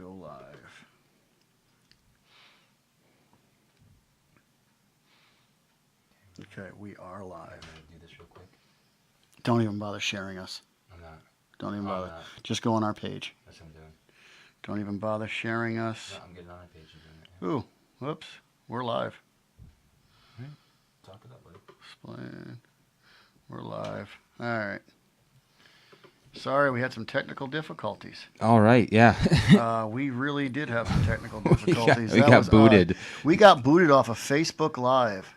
go live. Okay, we are live. I'm gonna do this real quick. Don't even bother sharing us. I'm not. Don't even bother. not. Just go on our page. That's what I'm doing. Don't even bother sharing us. No, I'm getting on my page and doing it. Ooh, whoops. We're live. Talk it up, buddy. Explain. We're live. All right. Sorry, we had some technical difficulties. All right, yeah. We really did have some technical difficulties. we got booted. We got booted off of Facebook Live.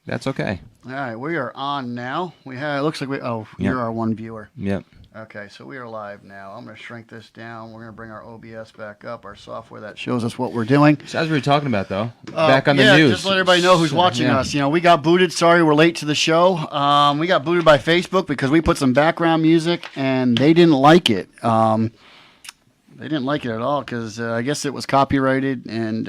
That's okay. All right, we are on now. It looks like Yep. you're our one viewer. Yep. Okay, so we are live now. I'm going to shrink this down. We're going to bring our OBS back up, our software that shows us what we're doing. So as we were talking about, though, back on the news. Just let everybody know who's watching us. You know, we got booted. Sorry, we're late to the show. We got booted by Facebook because we put some background music, and they didn't like it. They didn't like it at all because I guess it was copyrighted. And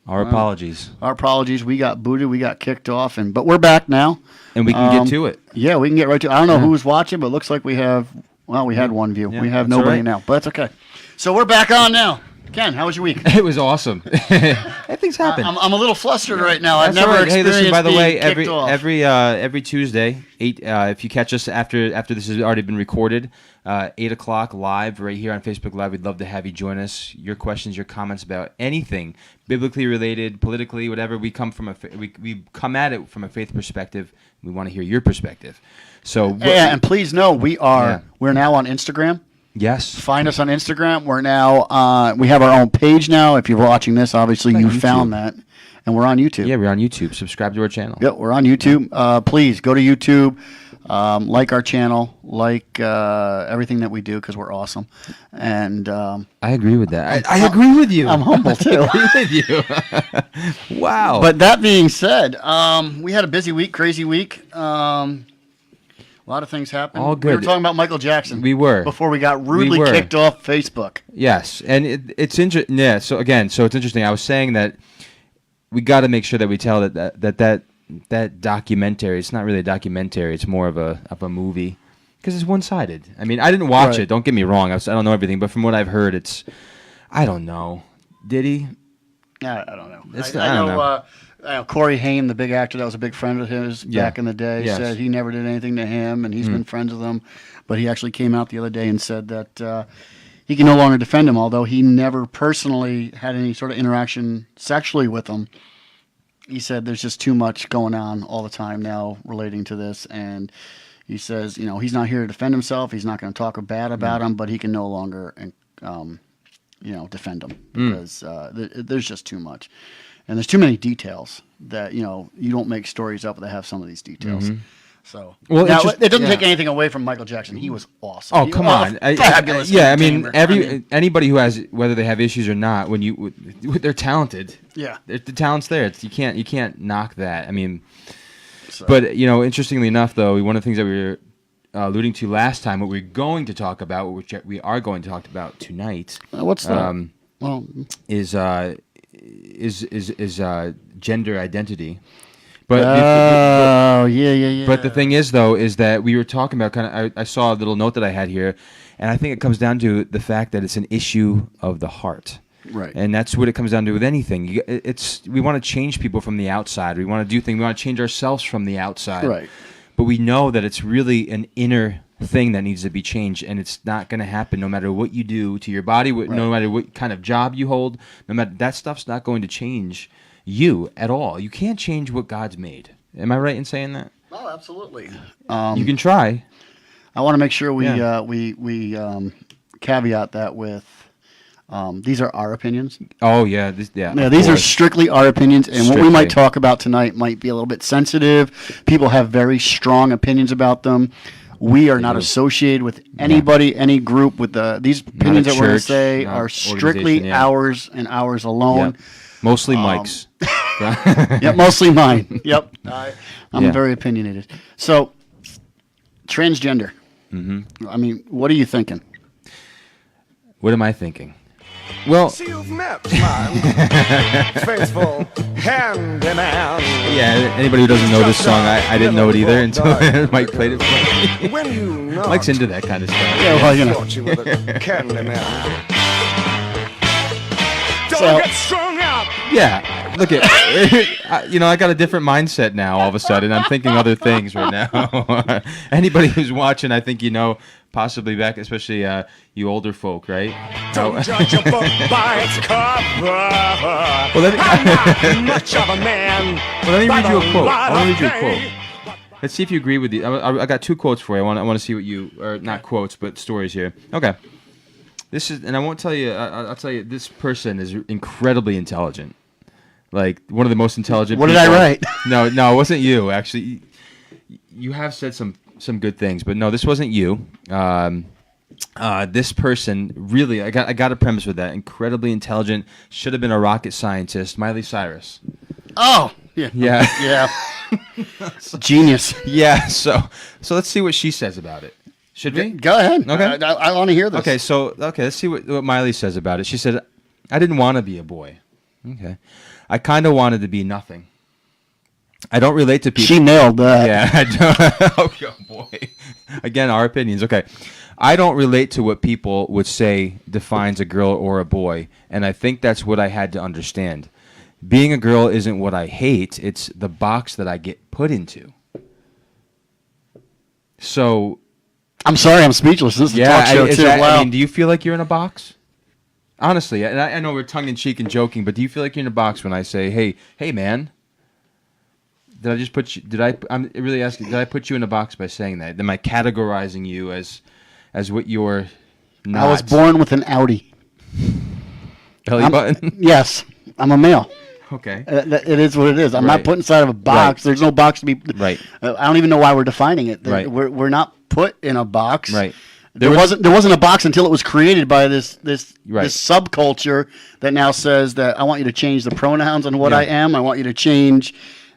Our apologies. Our apologies. We got booted. We got kicked off, but we're back now. And we can get to it. Yeah, we can get right to it. I don't know who's watching, but it looks like we have... Well, we had one view. Yeah, we have that's nobody right. now, but that's okay. So we're back on now. Ken, how was your week? It was awesome. Things happen. I'm a little flustered right now. I've That's never all right. Hey, experienced listen, by the way, being kicked off. every Tuesday, if you catch us after this has already been recorded, 8 o'clock live right here on Facebook Live, we'd love to have you join us. Your questions, your comments about anything biblically related, politically, whatever. We come from we come at it from a faith perspective. We want to hear your perspective. So yeah, and please know we're now on Instagram. Yes. Find us on Instagram. We're now we have our own page now. If you're watching this, obviously you found that, and we're on YouTube. Yeah, we're on YouTube. Subscribe to our channel. Yep, we're on YouTube. Please go to YouTube, like our channel, like everything that we do because we're awesome. And I agree with that. I agree with you. I'm humble too. I agree with you. Wow. But that being said, we had a busy week, crazy week. A lot of things happened. All good. We were talking about Michael Jackson. We were. Before we got rudely kicked off Facebook. Yes, and it's interesting. Yeah. So it's interesting. I was saying that we got to make sure that we tell that documentary. It's not really a documentary. It's more of a movie because it's one-sided. I mean, I didn't watch it. Don't get me wrong. I don't know everything, but from what I've heard, I don't know. Did he? I don't know. I don't know. Corey Haim, the big actor that was a big friend of his back in the day, said he never did anything to him, and he's been friends with him. But he actually came out the other day and said that he can no longer defend him, although he never personally had any sort of interaction sexually with him. He said there's just too much going on all the time now relating to this, and he says, he's not here to defend himself. He's not going to talk bad about him, but he can no longer, defend him because there's just too much. And there's too many details that, you don't make stories up that have some of these details. So, now, it doesn't take anything away from Michael Jackson. He was awesome. Oh, come on. Fabulous. Anybody who has, whether they have issues or not, they're talented. Yeah. The talent's there. You can't knock that. I mean, but, interestingly enough, though, one of the things that we were alluding to last time, what we're going to talk about, which we are going to talk about tonight. What's that? Is gender identity. But But the thing is, though, is that we were talking about I saw a little note that I had here, and I think it comes down to the fact that it's an issue of the heart. Right. And that's what it comes down to with anything. We want to change people from the outside. We want to do things. We want to change ourselves from the outside. Right. But we know that it's really an inner thing that needs to be changed, and it's not going to happen no matter what you do to your body, no matter what kind of job you hold. No matter that stuff's not going to change you at all. You can't change what God's made. Am I right in saying that? Oh, absolutely. You can try. I want to make sure we caveat that with these are our opinions. Oh yeah, these are strictly our opinions, and what we might talk about tonight might be a little bit sensitive. People have very strong opinions about them. We are not associated with anybody, any group. With these opinions that we're going to say are strictly ours and ours alone. Yep. Mostly Mike's. Yep, mostly mine. Yep, I'm very opinionated. So, transgender. I mean, what are you thinking? What am I thinking? Well, you've met my faithful handyman. Yeah, anybody who doesn't know this song, I didn't know it either until Mike played it for me. When you Mike's into that kind of stuff. Yeah, well, thought you were the Candyman. out. Get strung up. Yeah, look at I got a different mindset now. All of a sudden, I'm thinking other things right now. Anybody who's watching, I think possibly back, especially you older folk, right? Don't judge a book by its cover. Well, I'm not much of a man. Let me read you a quote. I I want to read you a quote. Let's see if you agree with the. I got 2 quotes for you. I want to see what you, or not quotes, but stories here. Okay. This is, and I won't tell you. I'll tell you. This person is incredibly intelligent. Like one of the most intelligent. What did people. I write? No, it wasn't you. Actually, you have said some good things, but no, this wasn't you. This person really, I got a premise with that. Incredibly intelligent. Should have been a rocket scientist. Miley Cyrus. Oh, yeah. Yeah. Genius. Yeah. So let's see what she says about it. Should we? Go ahead. Okay. I want to hear this. Okay. Let's see what Miley says about it. She said, "I didn't want to be a boy. Okay. I kind of wanted to be nothing. I don't relate to people." She nailed that. Yeah. I don't. Oh boy. Again, our opinions. Okay. I don't relate to what people would say defines a girl or a boy, and I think that's what I had to understand. Being a girl isn't what I hate, it's the box that I get put into. So... I'm sorry, I'm speechless. This is a talk show, too. Wow. I mean, do you feel like you're in a box? Honestly, and I know we're tongue-in-cheek and joking, but do you feel like you're in a box when I say, hey, man, did I just put you... I'm really asking, did I put you in a box by saying that? Am I categorizing you as what you're not? I was born with an Audi. Belly button? Yes, I'm a male. Okay. It is what it is. I'm Right. not put inside of a box. Right. There's no box to be. Right. I don't even know why we're defining it. Right. We're not put in a box. Right. There wasn't a box until it was created by this Right. this subculture that now says that I want you to change the pronouns on what Yeah. I am. I want you to change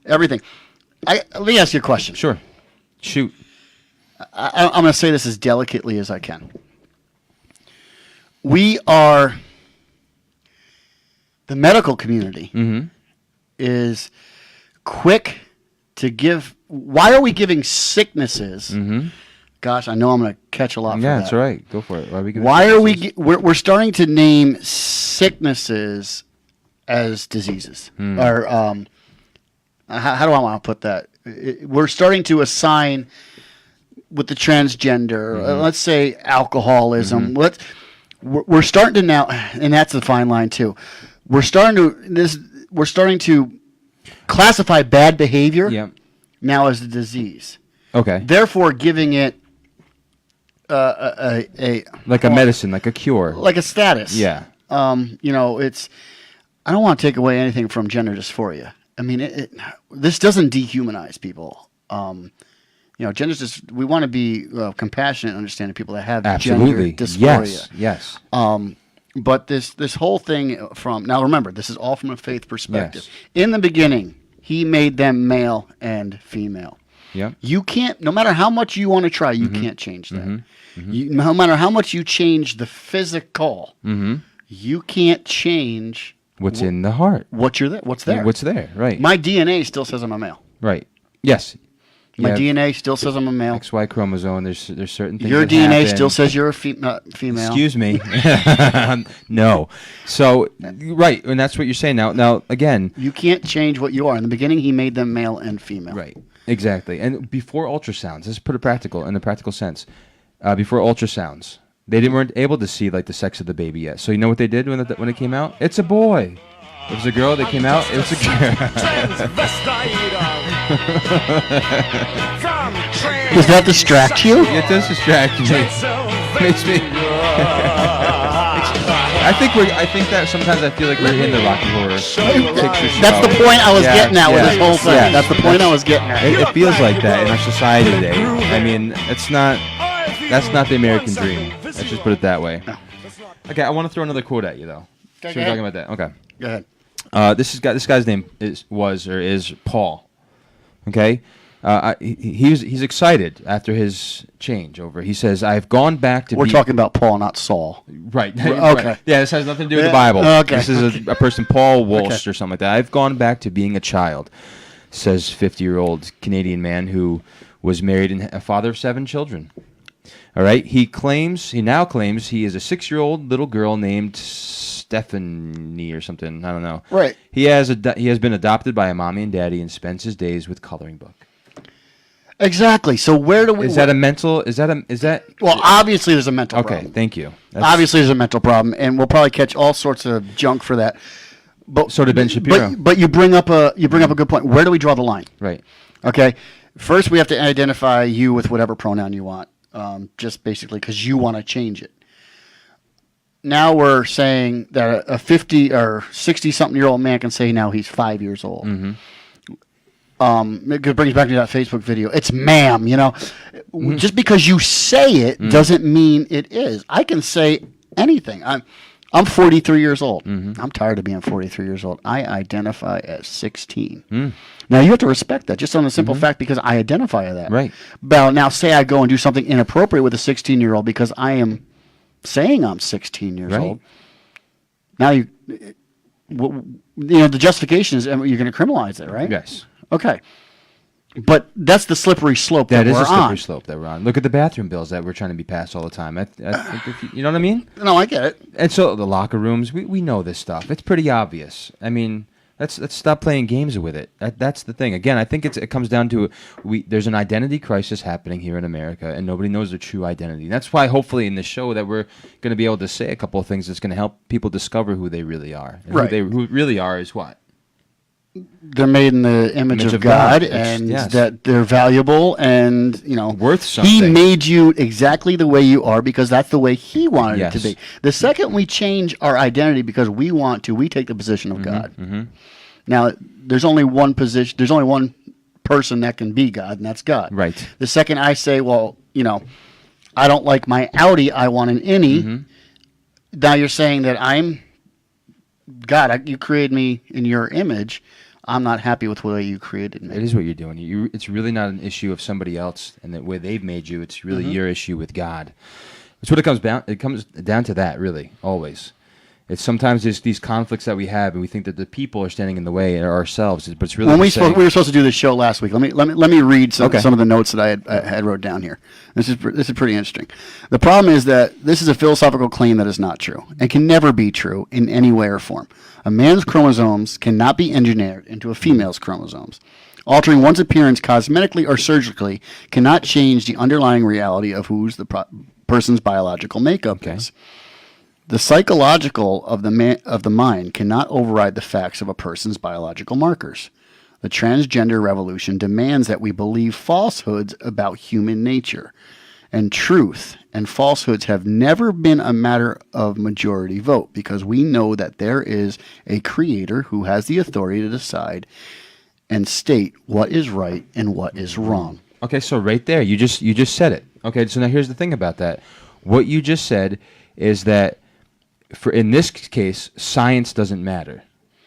everything. Let me ask you a question. Sure. Shoot. I'm going to say this as delicately as I can. We are, the medical community is quick to give. Why are we giving sicknesses? Gosh, I know I'm going to catch a lot from that. Yeah, that's all right. Go for it. Why are we? We're starting to name sicknesses as diseases, or how do I want to put that? We're starting to assign with the transgender. Let's say alcoholism. We're starting to now, and that's a fine line too. We're starting to classify bad behavior now as a disease. Okay. Therefore, giving it a Like a medicine, like a cure. like a status. Yeah. It's. I don't want to take away anything from gender dysphoria. I mean, this doesn't dehumanize people. Gender's just. We want to be compassionate and understanding people that have Absolutely. gender dysphoria. Yes. But this whole thing from now, remember, this is all from a faith perspective. Yes. In the beginning, He made them male and female. Yeah. You can't, no matter how much you want to try, you can't change that. No matter how much you change the physical, you can't change what's in the heart. What's there. What's there, right. My DNA still says I'm a male. Right. Yes. My DNA still says I'm a male. XY chromosome, there's certain things Your that DNA happen. still says you're a female. Excuse me. No. So, right, and that's what you're saying. Now, again. You can't change what you are. In the beginning, He made them male and female. Right. Exactly. And before ultrasounds, let's put it in a practical sense. Before ultrasounds, they weren't able to see like the sex of the baby yet. So you know what they did when it came out? It's a boy. If it was a girl that came out, it was a girl. Does that distract you? It does distract me. Makes me. I think that sometimes I feel like we're in the Rocky Horror Picture Show. That's the point I was getting at with this whole thing. Yeah. That's the point I was getting at. It feels like that in our society today. I mean, that's not the American dream. Let's just put it that way. Okay, I want to throw another quote at you though. Okay, So we're talking about that. Okay. Go ahead. This guy's name is Paul. Okay. He's excited after his changeover. He says, "I've gone back to." We're talking about Paul, not Saul. Right. Okay. Right. Yeah, this has nothing to do with the Bible. Okay. This is a person, Paul Walsh or something like that. I've gone back to being a child, says 50-year-old Canadian man who was married and a father of 7 children. All right. He now claims he is a 6-year-old little girl named Stephanie or something. I don't know. Right. He has been adopted by a mommy and daddy and spends his days with coloring book. Exactly. So where do we? Is that a mental? Is that? Well, obviously there's a mental problem. Okay. Thank you. Obviously there's a mental problem, and we'll probably catch all sorts of junk for that. But So did Ben Shapiro. But you bring up a good point. Where do we draw the line? Right. Okay. First, we have to identify you with whatever pronoun you want, just basically because you want to change it. Now we're saying that a 50 or 60-something-year-old man can say now he's 5 years old. Mm-hmm. It brings back to that Facebook video. It's ma'am, Just because you say it doesn't mean it is. I can say anything. I'm 43 years old. I'm tired of being 43 years old. I identify as 16. Now, you have to respect that just on the simple fact because I identify as that. Right. But now say I go and do something inappropriate with a 16-year-old because I am saying I'm 16 years old. Now, the justification is you're going to criminalize it, right? Yes. Okay. But that's the slippery slope that we're on. That is a slippery slope that we're on. Look at the bathroom bills that we're trying to be passed all the time. You know what I mean? No, I get it. And so the locker rooms, we know this stuff. It's pretty obvious. I mean, let's stop playing games with it. That's the thing. Again, I think it comes down to there's an identity crisis happening here in America, and nobody knows their true identity. That's why hopefully in this show that we're going to be able to say a couple of things that's going to help people discover who they really are. And who really are is what? They're made in the image of God, and that they're valuable, and worth something. He made you exactly the way you are because that's the way He wanted it to be. The second we change our identity because we want to, we take the position of God. Now, there's only one position. There's only one person that can be God, and that's God. Right. The second I say, well, I don't like my Audi, I want an innie. Now you're saying that I'm God. You created me in your image. I'm not happy with the way you created me. It is what you're doing. It's really not an issue of somebody else and the way they've made you. It's really your issue with God. That's what it comes down. It comes down to that, really, always. It's sometimes there's these conflicts that we have, and we think that the people are standing in the way or ourselves. But it's really we were supposed to do this show last week. Let me read some of the notes that I had wrote down here. This is pretty interesting. The problem is that this is a philosophical claim that is not true and can never be true in any way or form. A man's chromosomes cannot be engineered into a female's chromosomes. Altering one's appearance cosmetically or surgically cannot change the underlying reality of who's the person's biological makeup is. The psychological of the mind cannot override the facts of a person's biological markers. The transgender revolution demands that we believe falsehoods about human nature. And truth and falsehoods have never been a matter of majority vote because we know that there is a creator who has the authority to decide and state what is right and what is wrong. Okay, so right there, you just said it. Okay, so now here's the thing about that. What you just said is that in this case, science doesn't matter.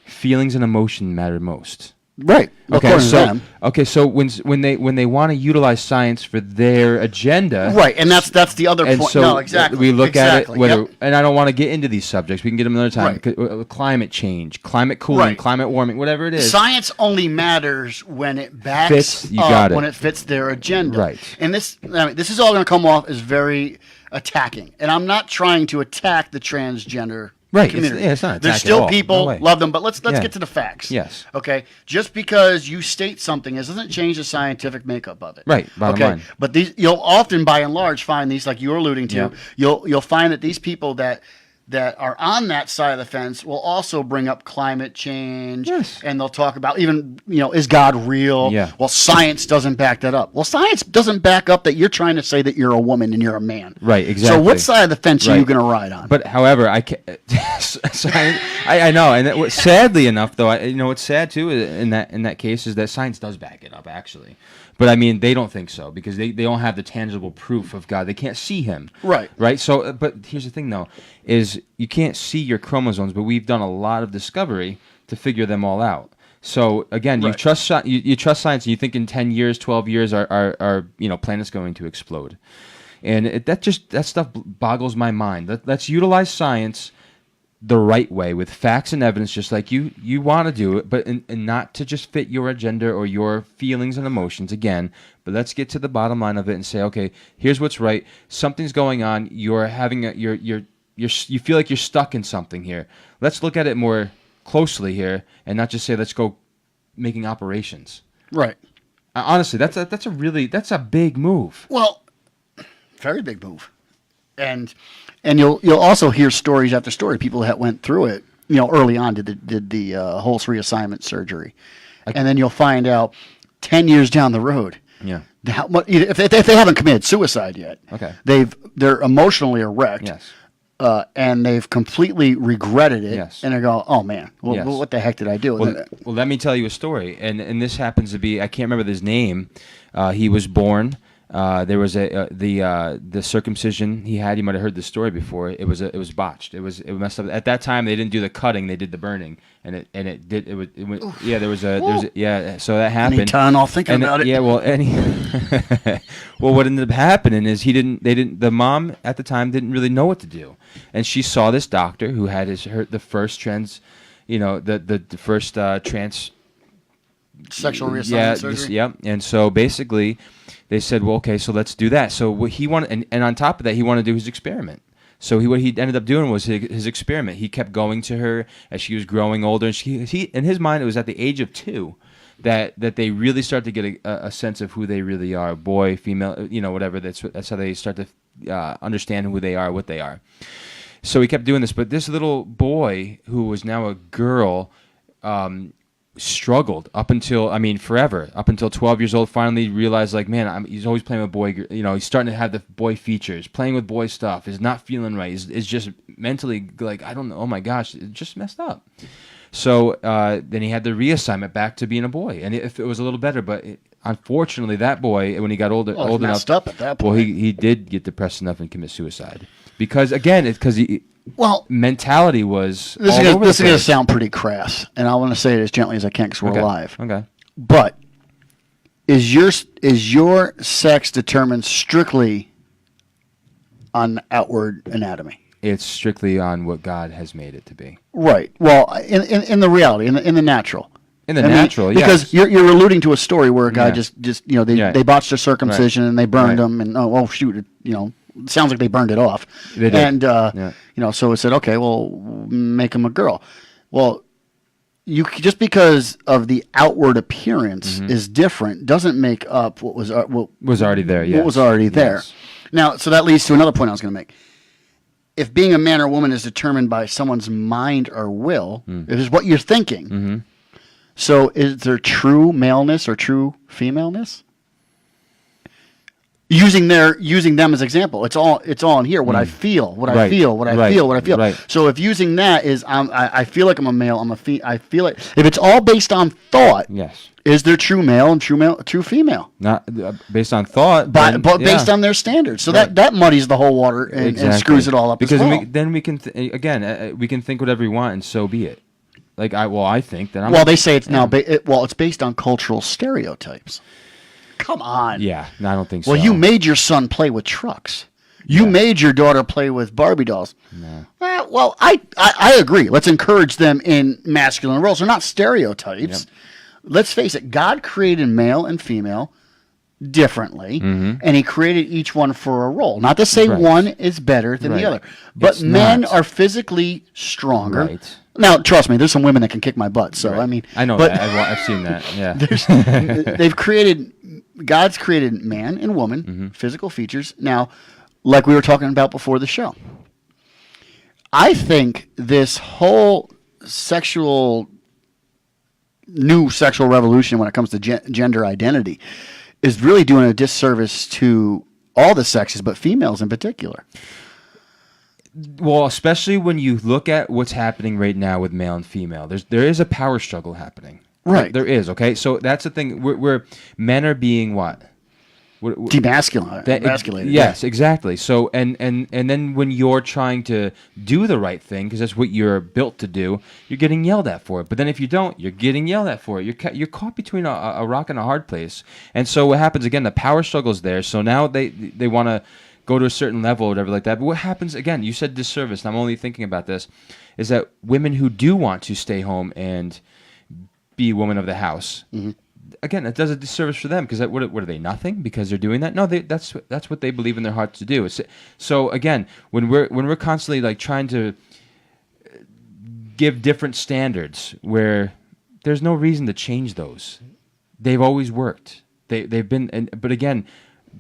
Feelings and emotion matter most. Right. Okay. So when they want to utilize science for their agenda, right, and that's the other point. So no, exactly. We look at it and I don't want to get into these subjects. We can get them another time. Right. Climate change, climate cooling, climate warming, whatever it is. Science only matters when it backs up, when it fits their agenda. Right. And this is all going to come off as very attacking. And I'm not trying to attack the transgender community. It's not There's still people, love them, but let's get to the facts. Yes. Okay. Just because you state something doesn't change the scientific makeup of it. Right. Bottom line. But you'll often, by and large, find these, like you were alluding to. You'll find that these people that are on that side of the fence will also bring up climate change. Yes. And they'll talk about even, is God real? Yeah. Well, science doesn't back that up. Well, science doesn't back up that you're trying to say that you're a woman and you're a man. Right, exactly. So what side of the fence are you going to ride on? But however, I know, and sadly enough, though, what's sad too in that case is that science does back it up, actually. But I mean, they don't think so because they don't have the tangible proof of God. They can't see Him. Right. Right. So, but here's the thing, though, is you can't see your chromosomes, but we've done a lot of discovery to figure them all out. So again, you trust science, and you think in 10 years, 12 years, our planet's going to explode, and that stuff boggles my mind. Let's utilize science. the right way with facts and evidence, just like you want to do it, but and not to just fit your agenda or your feelings and emotions again. But let's get to the bottom line of it and say, okay, here's what's right. Something's going on. You're having you feel like you're stuck in something here. Let's look at it more closely here and not just say let's go making operations. Right. Honestly, that's a big move. Well, very big move. And you'll also hear stories after story. People that went through it, early on did the whole reassignment surgery, and then you'll find out 10 years down the road. Yeah. If they haven't committed suicide yet, okay, they're emotionally wrecked. Yes. And they've completely regretted it. Yes. And they go, oh man, Yes. what the heck did I do? Well, let me tell you a story, and this happens to be, I can't remember his name. He was born. There was the circumcision he had. You might have heard the story before. It was botched. It messed up. At that time, they didn't do the cutting; they did the burning, and it went. Yeah, there was a yeah. So that happened. Anytime I'll think about it. Yeah, well, well, what ended up happening is the mom at the time didn't really know what to do, and she saw this doctor who had the first trans, the first trans. Sexual reassignment surgery? Yep. And so basically they said, well, okay, so let's do that. So what he wanted, and on top of that, he wanted to do his experiment. So what he ended up doing was his experiment. He kept going to her as she was growing older. And he in his mind, it was at the age of 2 that they really start to get a sense of who they really are, boy, female, whatever. That's how they start to understand who they are, what they are. So he kept doing this. But this little boy, who was now a girl, struggled up until forever, up until 12 years old. Finally realized, like, man, he's always playing with boy, he's starting to have the boy features, playing with boy stuff, is not feeling right, is just mentally like, I don't know, oh my gosh, it's just messed up. So then he had the reassignment back to being a boy, and it was a little better, but unfortunately that boy, when he got old enough, up at that point. well, he did get depressed enough and commit suicide because he mentality was this is going to sound pretty crass, and I want to say it as gently as I can because we're alive. Okay. But is your sex determined strictly on outward anatomy? It's strictly on what God has made it to be. Right. Well, in the reality, in the natural. In the natural, yes. Because you're alluding to a story where a guy just they botched their circumcision and they burned him, and oh shoot, it sounds like they burned it off. They did. And so it said, okay, well, make him a girl. Well, just because of the outward appearance is different doesn't make up what was already there. Yes. What was already there. Yes. Now, so that leads to another point I was going to make. If being a man or woman is determined by someone's mind or will, it is what you're thinking. Mm-hmm. So is there true maleness or true femaleness? Using them as example, it's all in here. What I feel, what I feel. Right. So if using that is, I feel like I'm a male. I feel it. If it's all based on thought, yes. Is there true male and true female? Not based on thought, but based on their standards. So that muddies the whole water and screws it all up. Because as well. then we can we can think whatever we want, and so be it. Like I think that. They say it's now. It's based on cultural stereotypes. Come on. Yeah, no, I don't think so. Well, you made your son play with trucks. You made your daughter play with Barbie dolls. No. Well, I agree. Let's encourage them in masculine roles. They're not stereotypes. Yep. Let's face it. God created male and female differently, and he created each one for a role. Not to say one is better than the other, but men are physically stronger. Right. Now, trust me, there's some women that can kick my butt. So I mean, I know that. I've seen that. Yeah. God's created man and woman, physical features. Now, like we were talking about before the show, I think this whole new sexual revolution when it comes to gender identity is really doing a disservice to all the sexes, but females in particular. Well, especially when you look at what's happening right now with male and female, there is a power struggle happening. Right. There is, okay? So that's the thing. Where men are being what? Demasculated. Yes, exactly. So and then when you're trying to do the right thing, because that's what you're built to do, you're getting yelled at for it. But then if you don't, you're getting yelled at for it. You're caught between a rock and a hard place. And so what happens again? The power struggle's there. So now they want to go to a certain level or whatever like that. But what happens, again, you said disservice, and I'm only thinking about this, is that women who do want to stay home and be woman of the house, again, it does a disservice for them, because what are they, nothing because they're doing that? No, that's what they believe in their hearts to do. So again, when we're constantly like trying to give different standards where there's no reason to change those, they've always worked. They've been, but again,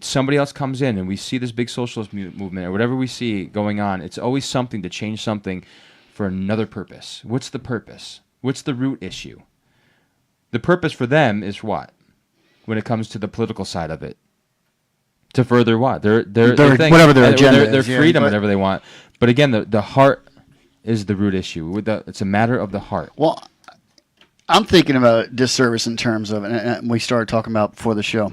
somebody else comes in and we see this big socialist movement or whatever we see going on. It's always something to change something for another purpose. What's the purpose? What's the root issue? The purpose for them is what? When it comes to the political side of it, to further what? Their whatever their agenda their is, freedom, whatever they want. But again, the heart is the root issue. It's a matter of the heart. Well, I'm thinking about disservice in terms of, and we started talking about before the show.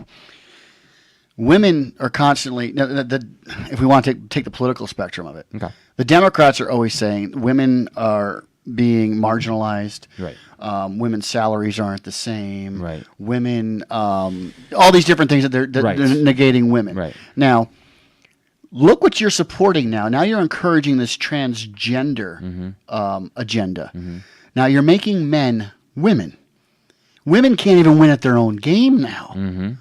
Women are constantly, if we want to take the political spectrum of it, okay. The Democrats are always saying women are being marginalized. Right. Women's salaries aren't the same. Right. Women, all these different things that they're negating women. Right. Now, look what you're supporting now. Now you're encouraging this transgender agenda. Mm-hmm. Now you're making men women. Women can't even win at their own game now. Mm-hmm.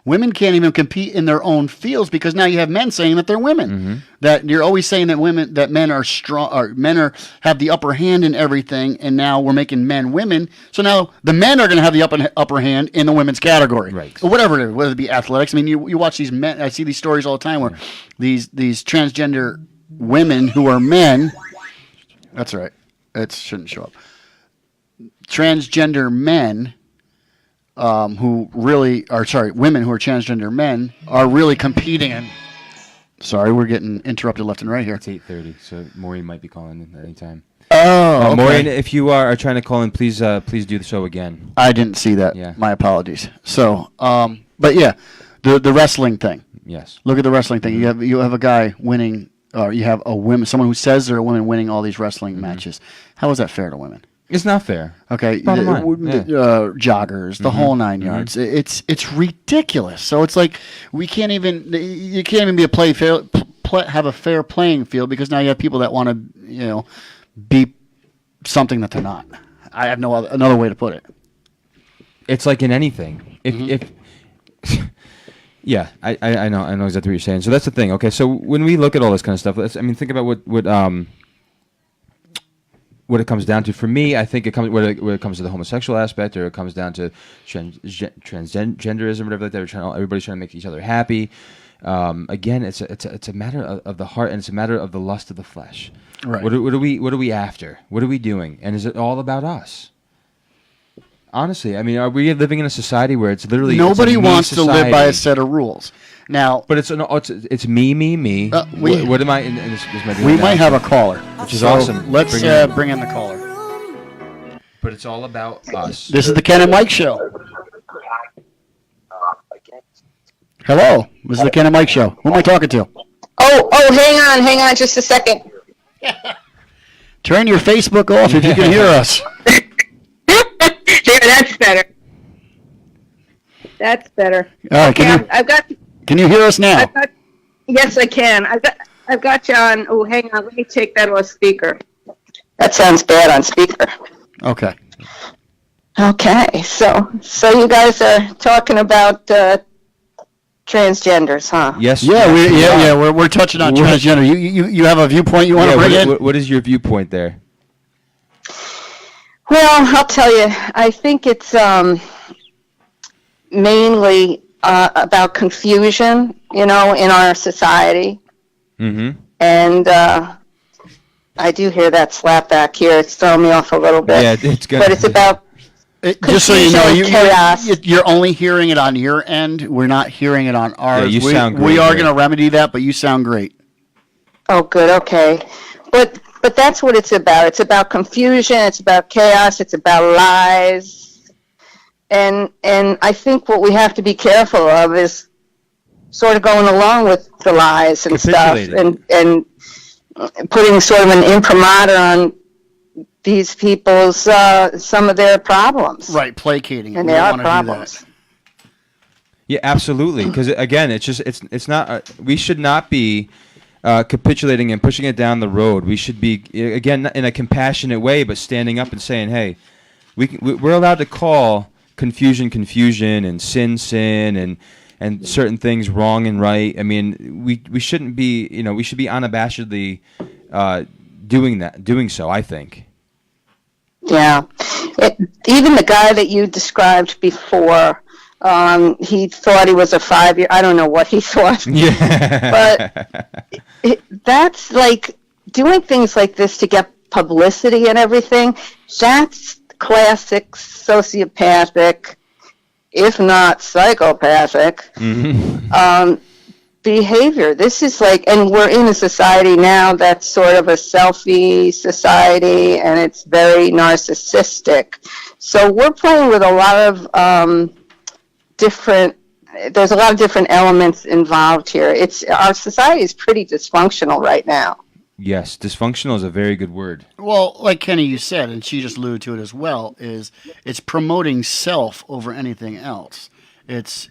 Women can't even compete in their own fields because now you have men saying that they're women. Mm-hmm. That you're always saying that men are strong, or have the upper hand in everything, and now we're making men women. So now the men are going to have the upper hand in the women's category, right? Or whatever it is, whether it be athletics. I mean, you watch these men. I see these stories all the time where these transgender women who are men. That's right. It shouldn't show up. Transgender men. Women who are transgender men are really competing. And sorry, we're getting interrupted left and right here. It's 8:30, so Maureen might be calling in at any time. Oh, okay. Maureen, if you are trying to call in, please do the show again. I didn't see that. Yeah. My apologies. So, but yeah, the wrestling thing. Yes. Look at the wrestling thing. You have a guy winning, or you have someone who says they're a woman winning all these wrestling matches. How is that fair to women? It's not fair. Okay, joggers, the whole 9 yards. It's ridiculous. So it's like you can't even be have a fair playing field because now you have people that want to be something that they're not. I have no another way to put it. It's like in anything. If yeah, I know exactly what you're saying. So that's the thing. Okay, so when we look at all this kind of stuff, think about what it comes down to. For me, I think it comes when it comes to the homosexual aspect, or it comes down to transgenderism, whatever like that. Everybody's trying to make each other happy. Again, it's a matter of the heart, and it's a matter of the lust of the flesh. Right. What are we after? What are we doing? And is it all about us? Honestly, are we living in a society where it's literally nobody wants to live by a set of rules? Now, but it's me. What am I? And this might be we might have a caller, which is awesome. Let's bring in the caller. But it's all about us. This is the Ken and Mike Show. Hello, this is the Ken and Mike Show. Who am I talking to? Oh, hang on, just a second. Turn your Facebook off if you can hear us. There, that's better. That's better. All right, can you hear us now? Yes, I can. I've got you on. Oh, hang on. Let me take that off speaker. That sounds bad on speaker. Okay. Okay. So you guys are talking about transgenders, huh? Yes. Yeah. We're touching on transgender. You have a viewpoint you want to bring in? What is your viewpoint there? Well, I'll tell you. I think it's mainly about confusion, in our society. Mm-hmm. And I do hear that slap back here. It's throwing me off a little bit. Yeah, it's good. But it's about just so you know, chaos. You're only hearing it on your end. We're not hearing it on ours. Yeah, you sound great. We are going to remedy that, but you sound great. Oh, good. Okay. But that's what it's about. It's about confusion. It's about chaos. It's about lies. And I think what we have to be careful of is sort of going along with the lies and stuff, and putting sort of an imprimatur on these people's some of their problems. Right, placating. And they are problems. Yeah, absolutely. Because again, it's not. We should not be capitulating and pushing it down the road. We should be, again, in a compassionate way, but standing up and saying, "Hey, we're allowed to call confusion, and sin, and certain things wrong and right." I mean, we shouldn't be. We should be unabashedly doing so. I think. Yeah. Even the guy that you described before, he thought he was a 5-year. I don't know what he thought. Yeah. But that's like doing things like this to get publicity and everything. That's classic sociopathic, if not psychopathic, behavior. This is like, and we're in a society now that's sort of a selfie society, and it's very narcissistic. So we're playing with a lot of there's a lot of different elements involved here. Our society is pretty dysfunctional right now. Yes, dysfunctional is a very good word. Well, like Kenny, you said, and she just alluded to it as well, is it's promoting self over anything else. It's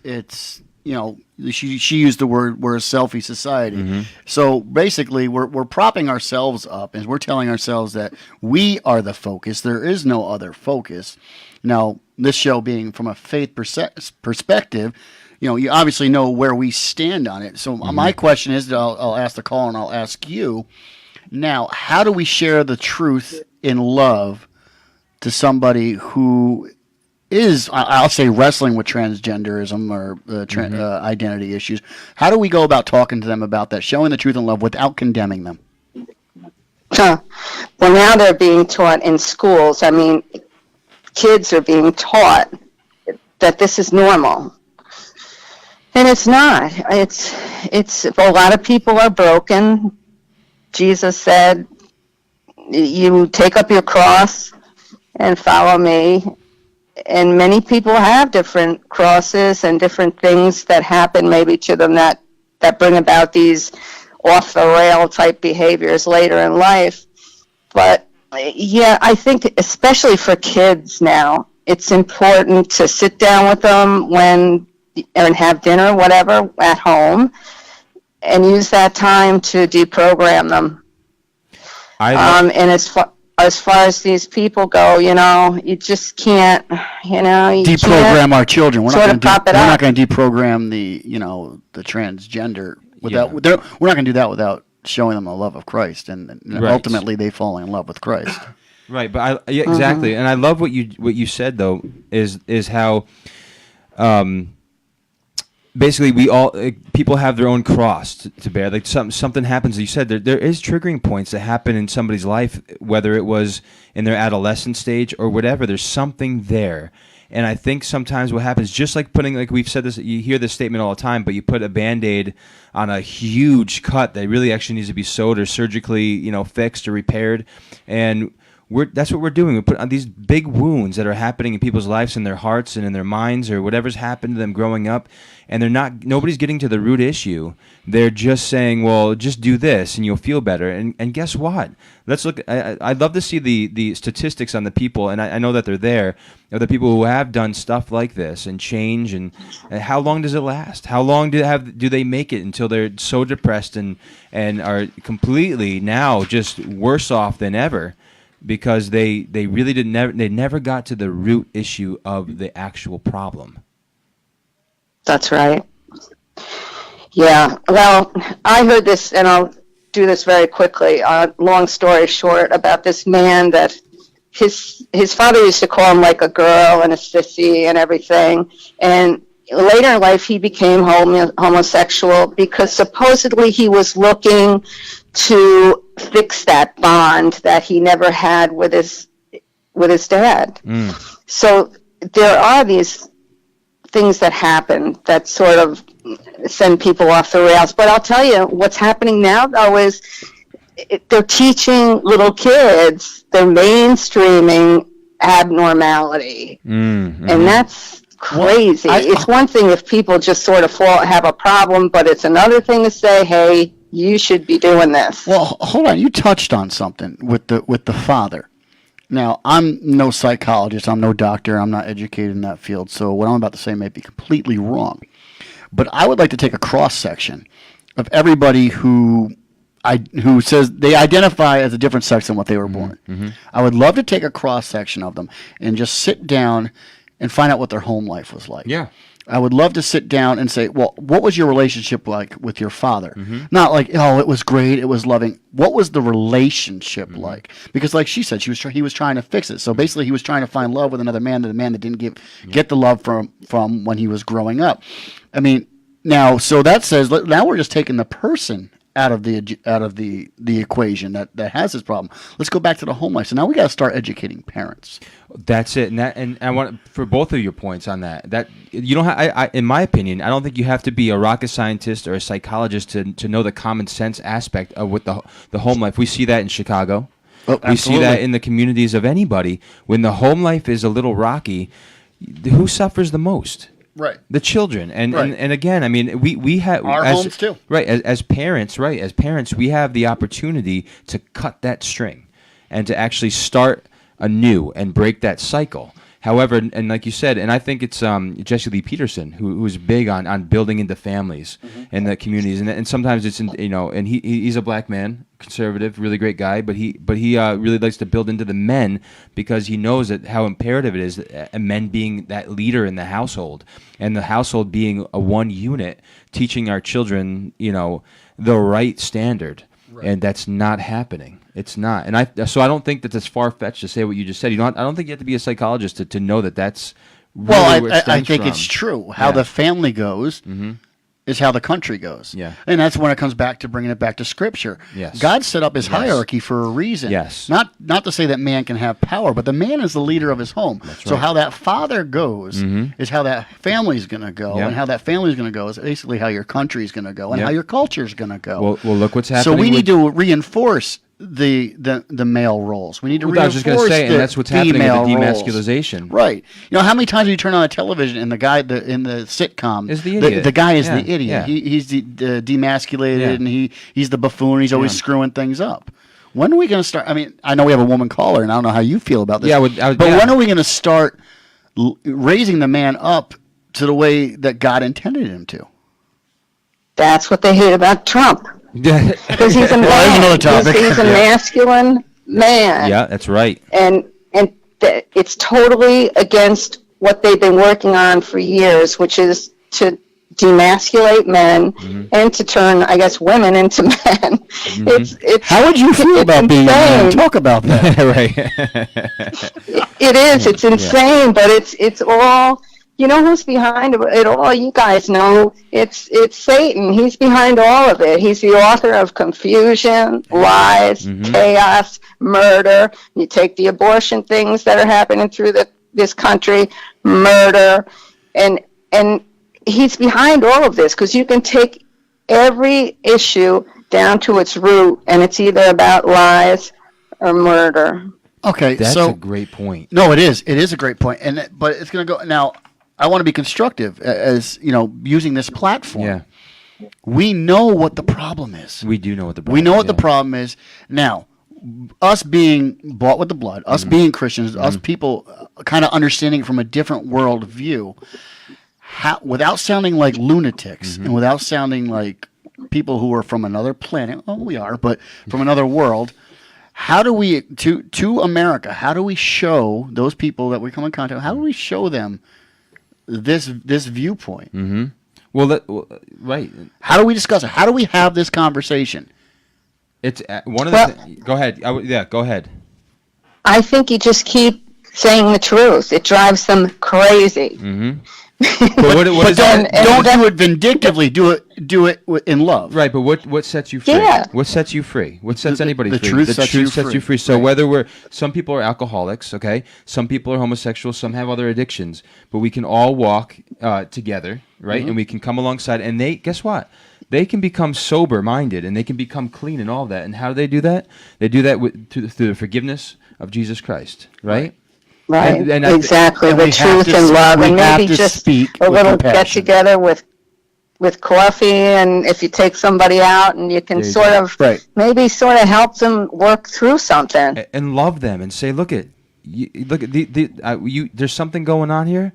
she used the word, we're a selfie society. Mm-hmm. So basically we're propping ourselves up and we're telling ourselves that we are the focus. There is no other focus. Now, this show being from a faith perspective, you obviously know where we stand on it. So my question is, I'll ask the call and I'll ask you now, how do we share the truth in love to somebody who is, I'll say, wrestling with transgenderism or identity issues? How do we go about talking to them about that, showing the truth in love without condemning them? Well, now they're being taught in schools. I mean, kids are being taught that this is normal. And it's not. It's a lot of people are broken. Jesus said, you take up your cross and follow me. And many people have different crosses and different things that happen maybe to them that bring about these off-the-rail type behaviors later in life. But, yeah, I think especially for kids now, it's important to sit down with them and have dinner, whatever, at home, and use that time to deprogram them. And as far as these people go, you just can't, deprogram our children. We're not going to deprogram the transgender without. We're not going to do that without showing them the love of Christ, and ultimately they fall in love with Christ. Right, but exactly, and I love what you said though is how. Basically, people have their own cross to bear. Like something happens. You said there is triggering points that happen in somebody's life, whether it was in their adolescent stage or whatever. There's something there, and I think sometimes what happens, just like we've said this, you hear this statement all the time, but you put a Band-Aid on a huge cut that really actually needs to be sewed or surgically, fixed or repaired, and that's what we're doing. We put on these big wounds that are happening in people's lives, in their hearts and in their minds, or whatever's happened to them growing up, and nobody's getting to the root issue. They're just saying, well, just do this and you'll feel better. And guess what? Let's look. I'd love to see the statistics on the people, and I know that they're there, of the people who have done stuff like this and change, and how long does it last? How long do they make it until they're so depressed and are completely now just worse off than ever? Because they really they never got to the root issue of the actual problem. That's right. Yeah. Well, I heard this, and I'll do this very quickly. Long story short, about this man that his father used to call him like a girl and a sissy and everything. And later in life, he became homosexual because supposedly he was looking to fix that bond that he never had with his dad. So there are these things that happen that sort of send people off the rails. But I'll tell you, what's happening now, though, is they're teaching little kids, they're mainstreaming abnormality. And that's crazy. It's one thing if people just sort of have a problem, but it's another thing to say, hey, you should be doing this. Well, hold on. You touched on something with the father. Now, I'm no psychologist. I'm no doctor. I'm not educated in that field. So what I'm about to say may be completely wrong. But I would like to take a cross section of everybody who says they identify as a different sex than what they were born. I would love to take a cross section of them and just sit down and find out what their home life was like. Yeah. I would love to sit down and say, well, what was your relationship like with your father? Not like, oh, it was great, it was loving. What was the relationship like? Because like she said, he was trying to fix it. So basically he was trying to find love with another man, the man that didn't get the love from when he was growing up. I mean, now, so that says, now we're just taking the person out of the equation that has this problem. Let's go back to the home life. So now we got to start educating parents. That's it, and I want for both of your points on that. That you don't have, in my opinion, I don't think you have to be a rocket scientist or a psychologist to know the common sense aspect of what the home life. We see that in Chicago. We see that in the communities of anybody. When the home life is a little rocky, who suffers the most? Right. The children. And again, I mean, we have our homes too. Right. As parents, we have the opportunity to cut that string and to actually start anew and break that cycle. However, and like you said, and I think it's Jesse Lee Peterson who's big on building into families and the communities, and sometimes it's and he's a black man, conservative, really great guy, but he really likes to build into the men because he knows that how imperative it is, men being that leader in the household, and the household being a one unit, teaching our children the right standard. Right. And that's not happening. It's not, and so I don't think that it's far-fetched to say what you just said. I don't think you have to be a psychologist to know that that's really where it stems I think from. it's true. How the family goes is how the country goes. Yeah, and that's when it comes back to bringing it back to Scripture. Yes, God set up His hierarchy for a reason. Yes, not to say that man can have power, but the man is the leader of his home. That's so how that father goes is how that family's going to go, and how that family's going to go is basically how your country's going to go, and how your culture's going to go. Well, look what's happening. So we need to reinforce the male roles. We need to reinforce I was just going to say, and that's what's happening with the demasculization. Right. How many times do you turn on the television and the guy in the sitcom is the idiot? The guy is the idiot. Yeah. He's the demasculated, and he's the buffoon. He's always screwing things up. When are we going to start? I mean, I know we have a woman caller, and I don't know how you feel about this. But when are we going to start raising the man up to the way that God intended him to? That's what they hate about Trump. Because he's a man. Another topic. He's a masculine man. Yeah, that's right. And it's totally against what they've been working on for years, which is to demasculate men and to turn, I guess, women into men. It's how would you feel about being a man? Talk about that. Right. It is. It's insane, but it's all. You know who's behind it all? You guys know it's Satan. He's behind all of it. He's the author of confusion, lies, chaos, murder. You take the abortion things that are happening through this country, murder, and he's behind all of this because you can take every issue down to its root, and it's either about lies or murder. Okay, that's a great point. No, it is. It is a great point, but it's going to go now. I want to be constructive, as using this platform. Yeah. We know what the problem is. We do know what the problem is. We know what the problem is. Now, us being bought with the blood, us being Christians, us people kind of understanding it from a different world view, without sounding like lunatics and without sounding like people who are from another planet. Oh, we are, but from another world. How do we, to America, how do we show those people that we come in contact with, how do we show them this viewpoint? Right. How do we discuss it? How do we have this conversation? It's one of the. Go ahead. Go ahead. I think you just keep saying the truth. It drives them crazy. But don't do it vindictively. Do it in love. Right, but what sets you free? Yeah. What sets you free? What sets anybody free? The truth sets you free. So whether some people are alcoholics, okay? Some people are homosexual. Some have other addictions. But we can all walk together, right? And we can come alongside. And guess what? They can become sober-minded, and they can become clean and all that. And how do they do that? They do that through the forgiveness of Jesus Christ, right? Right, exactly. The truth and love, and maybe just a little get together with coffee, and if you take somebody out, and you can maybe help them work through something, and love them, and say, look at there's something going on here.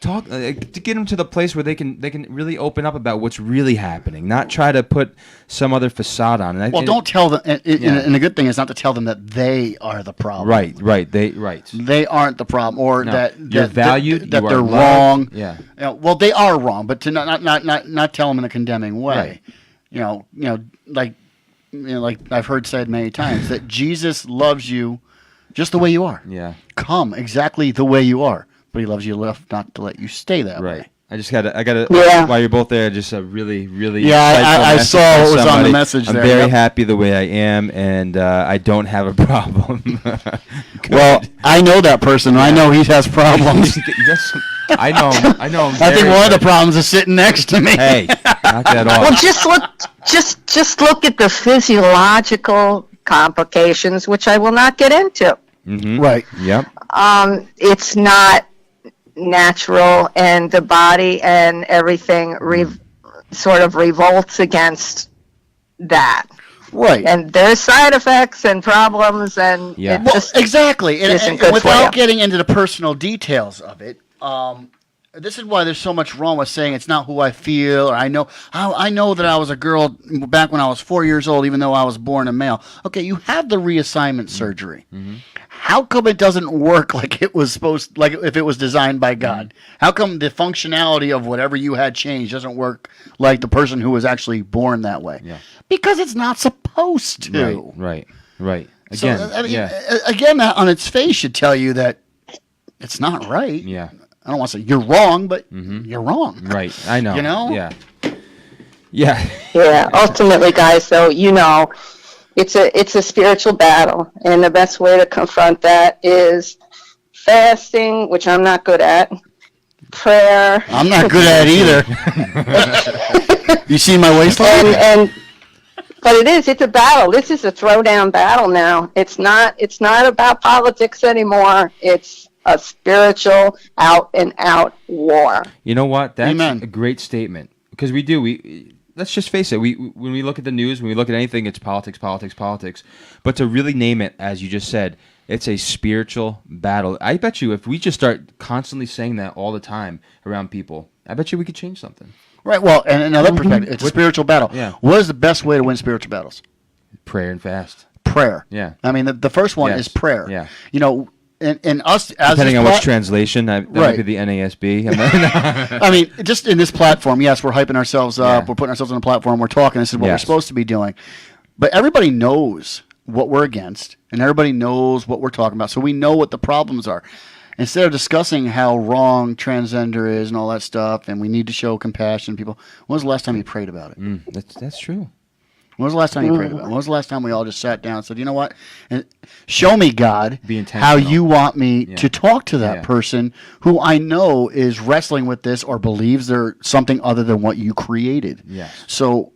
talk to get them to the place where they can really open up about what's really happening, not try to put some other facade on. Well, don't tell them. And the good thing is not to tell them that they are the problem. Right. They aren't the problem, or that you're valued, that you they're are wrong. loved. Yeah. Well, they are wrong, but to not tell them in a condemning way. Right. Like I've heard said many times that Jesus loves you just the way you are. Yeah. Come exactly the way you are, but he loves you enough not to let you stay that way. Right. I gotta. Yeah. While you're both there, just a really. Yeah, I saw what was on the message I'm there. very Yep. happy the way I am, and I don't have a problem. Well, I know that person. I know he has problems. Yes, I know him. I think one of the problems is sitting next to me. Hey, knock that off. Well, just look at the physiological complications, which I will not get into. Mm-hmm. Right. Yep. It's not natural, and the body and everything sort of revolts against that. Right. And there's side effects and problems, and Yeah. it Well, just exactly. isn't And good for without you. getting into the personal details of it, this is why there's so much wrong with saying it's not who I feel, or I know that I was a girl back when I was 4 years old, even though I was born a male. Okay, you have the reassignment surgery. Mm-hmm. How come it doesn't work like it was supposed, like if it was designed by God? How come the functionality of whatever you had changed doesn't work like the person who was actually born that way? Yeah. Because it's not supposed to. Right. So, Again, I mean, yeah. again, that on its face should tell you that it's not right. Yeah. I don't want to say you're wrong, but you're wrong. Right. I know. You know? Yeah. Yeah. Yeah, ultimately, guys, though, it's a spiritual battle, and the best way to confront that is fasting, which I'm not good at, prayer. I'm not good at it either. You see my waistline? But it's a battle. This is a throwdown battle now. It's not about politics anymore. It's a spiritual out and out war. You know what? That's Amen. a great statement, because let's just face it. When we look at the news, when we look at anything, it's politics. But to really name it, as you just said, it's a spiritual battle. I bet you if we just start constantly saying that all the time around people, I bet you we could change something. Right. Well, and another perspective, it's a spiritual battle. Yeah. What is the best way to win spiritual battles? Prayer and fast. Prayer. Yeah. I mean, the first one Yes. is prayer. Yeah. And us as Depending this on which translation, that might be the NASB. I mean, just in this platform, yes, we're hyping ourselves up. Yeah. We're putting ourselves on a platform. We're talking. This is what we're Yes. supposed to be doing. But everybody knows what we're against, and everybody knows what we're talking about. So we know what the problems are. Instead of discussing how wrong transgender is and all that stuff, and we need to show compassion to people, when was the last time you prayed about it? That's true. When was the last time you prayed about it? When was the last time we all just sat down and said, you know what? And show me, God, Be intentional. how you want me to talk to that Yeah. person who I know is wrestling with this or believes they're something other than what you created. Yes. So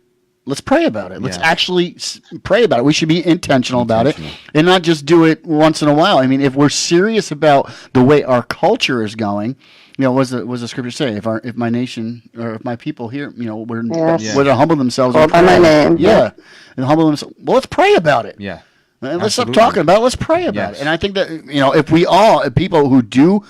let's pray about it. Let's Yeah. actually pray about it. We should be intentional about it and not just do it once in a while. I mean, if we're serious about the way our culture is going, what does the scripture say? If my nation or if my people here, were to humble themselves Call by my name. yeah, and humble themselves. Well, let's pray about it. Yeah. And let's stop Absolutely. talking about it. Let's pray about Yes. it. And I think that if people who do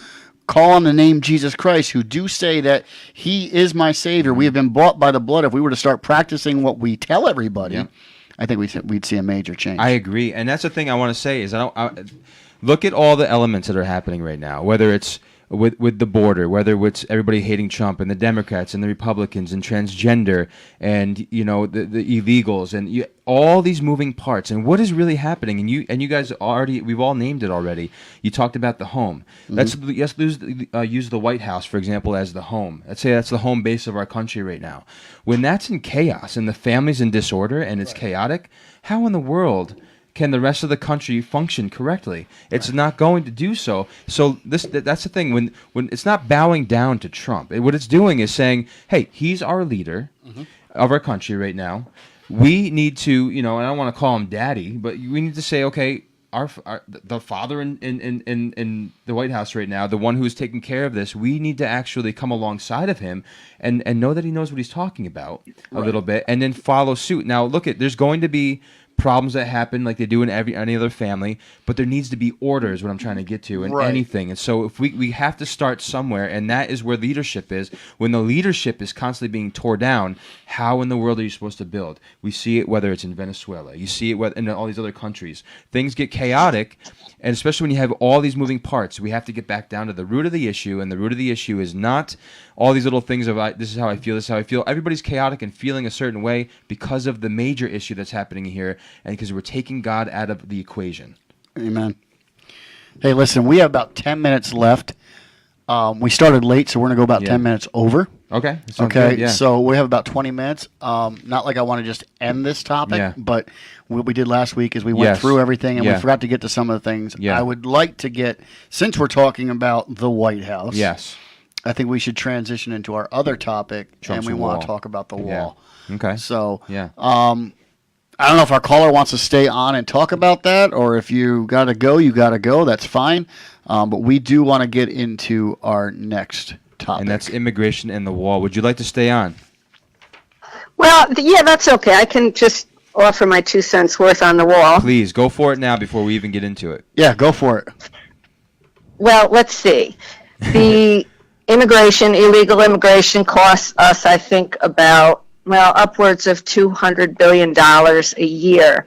call on the name Jesus Christ, who do say that He is my Savior, we have been bought by the blood. If we were to start practicing what we tell everybody, I think we'd see a major change. I agree, and that's the thing I want to say is look at all the elements that are happening right now, whether it's with the border, whether it's everybody hating Trump and the Democrats and the Republicans and transgender and the illegals and all these moving parts, and what is really happening. And you guys we've all named it already. You talked about the home. Let's use the White House, for example, as the home. Let's say that's the home base of our country right now. When that's in chaos and the family's in disorder and it's chaotic, how in the world can the rest of the country function correctly? It's not going to do so. So that's the thing. When it's not bowing down to Trump, what it's doing is saying, hey, he's our leader of our country right now. We need to, and I don't want to call him daddy, but we need to say, okay, the father in the White House right now, the one who's taking care of this, we need to actually come alongside of him and know that he knows what he's talking about a little bit, and then follow suit. Now, there's going to be problems that happen like they do in any other family, but there needs to be order is what I'm trying to get to in anything. And so if we have to start somewhere, and that is where leadership is. When the leadership is constantly being torn down, how in the world are you supposed to build? We see it whether it's in Venezuela. You see it in all these other countries. Things get chaotic, and especially when you have all these moving parts, we have to get back down to the root of the issue, and the root of the issue is not all these little things of this is how I feel, this is how I feel. Everybody's chaotic and feeling a certain way because of the major issue that's happening here, and because we're taking God out of the equation. Amen. Hey, listen, we have about 10 minutes left. We started late, so we're going to go about 10 minutes over. Okay. Okay, good, yeah. So we have about 20 minutes. Not like I want to just end this topic, but what we did last week is we went through everything, and we forgot to get to some of the things. I would like to get, since we're talking about the White House, I think we should transition into our other topic, Trump's and we wall. want to talk about the wall. Okay. So, I don't know if our caller wants to stay on and talk about that, or if you got to go, you got to go. That's fine. But we do want to get into our next topic. And that's immigration and the wall. Would you like to stay on? Well, yeah, that's okay. I can just offer my 2 cents worth on the wall. Please, go for it now before we even get into it. Yeah, go for it. Well, let's see. The illegal immigration costs us, I think, about, upwards of $200 billion a year.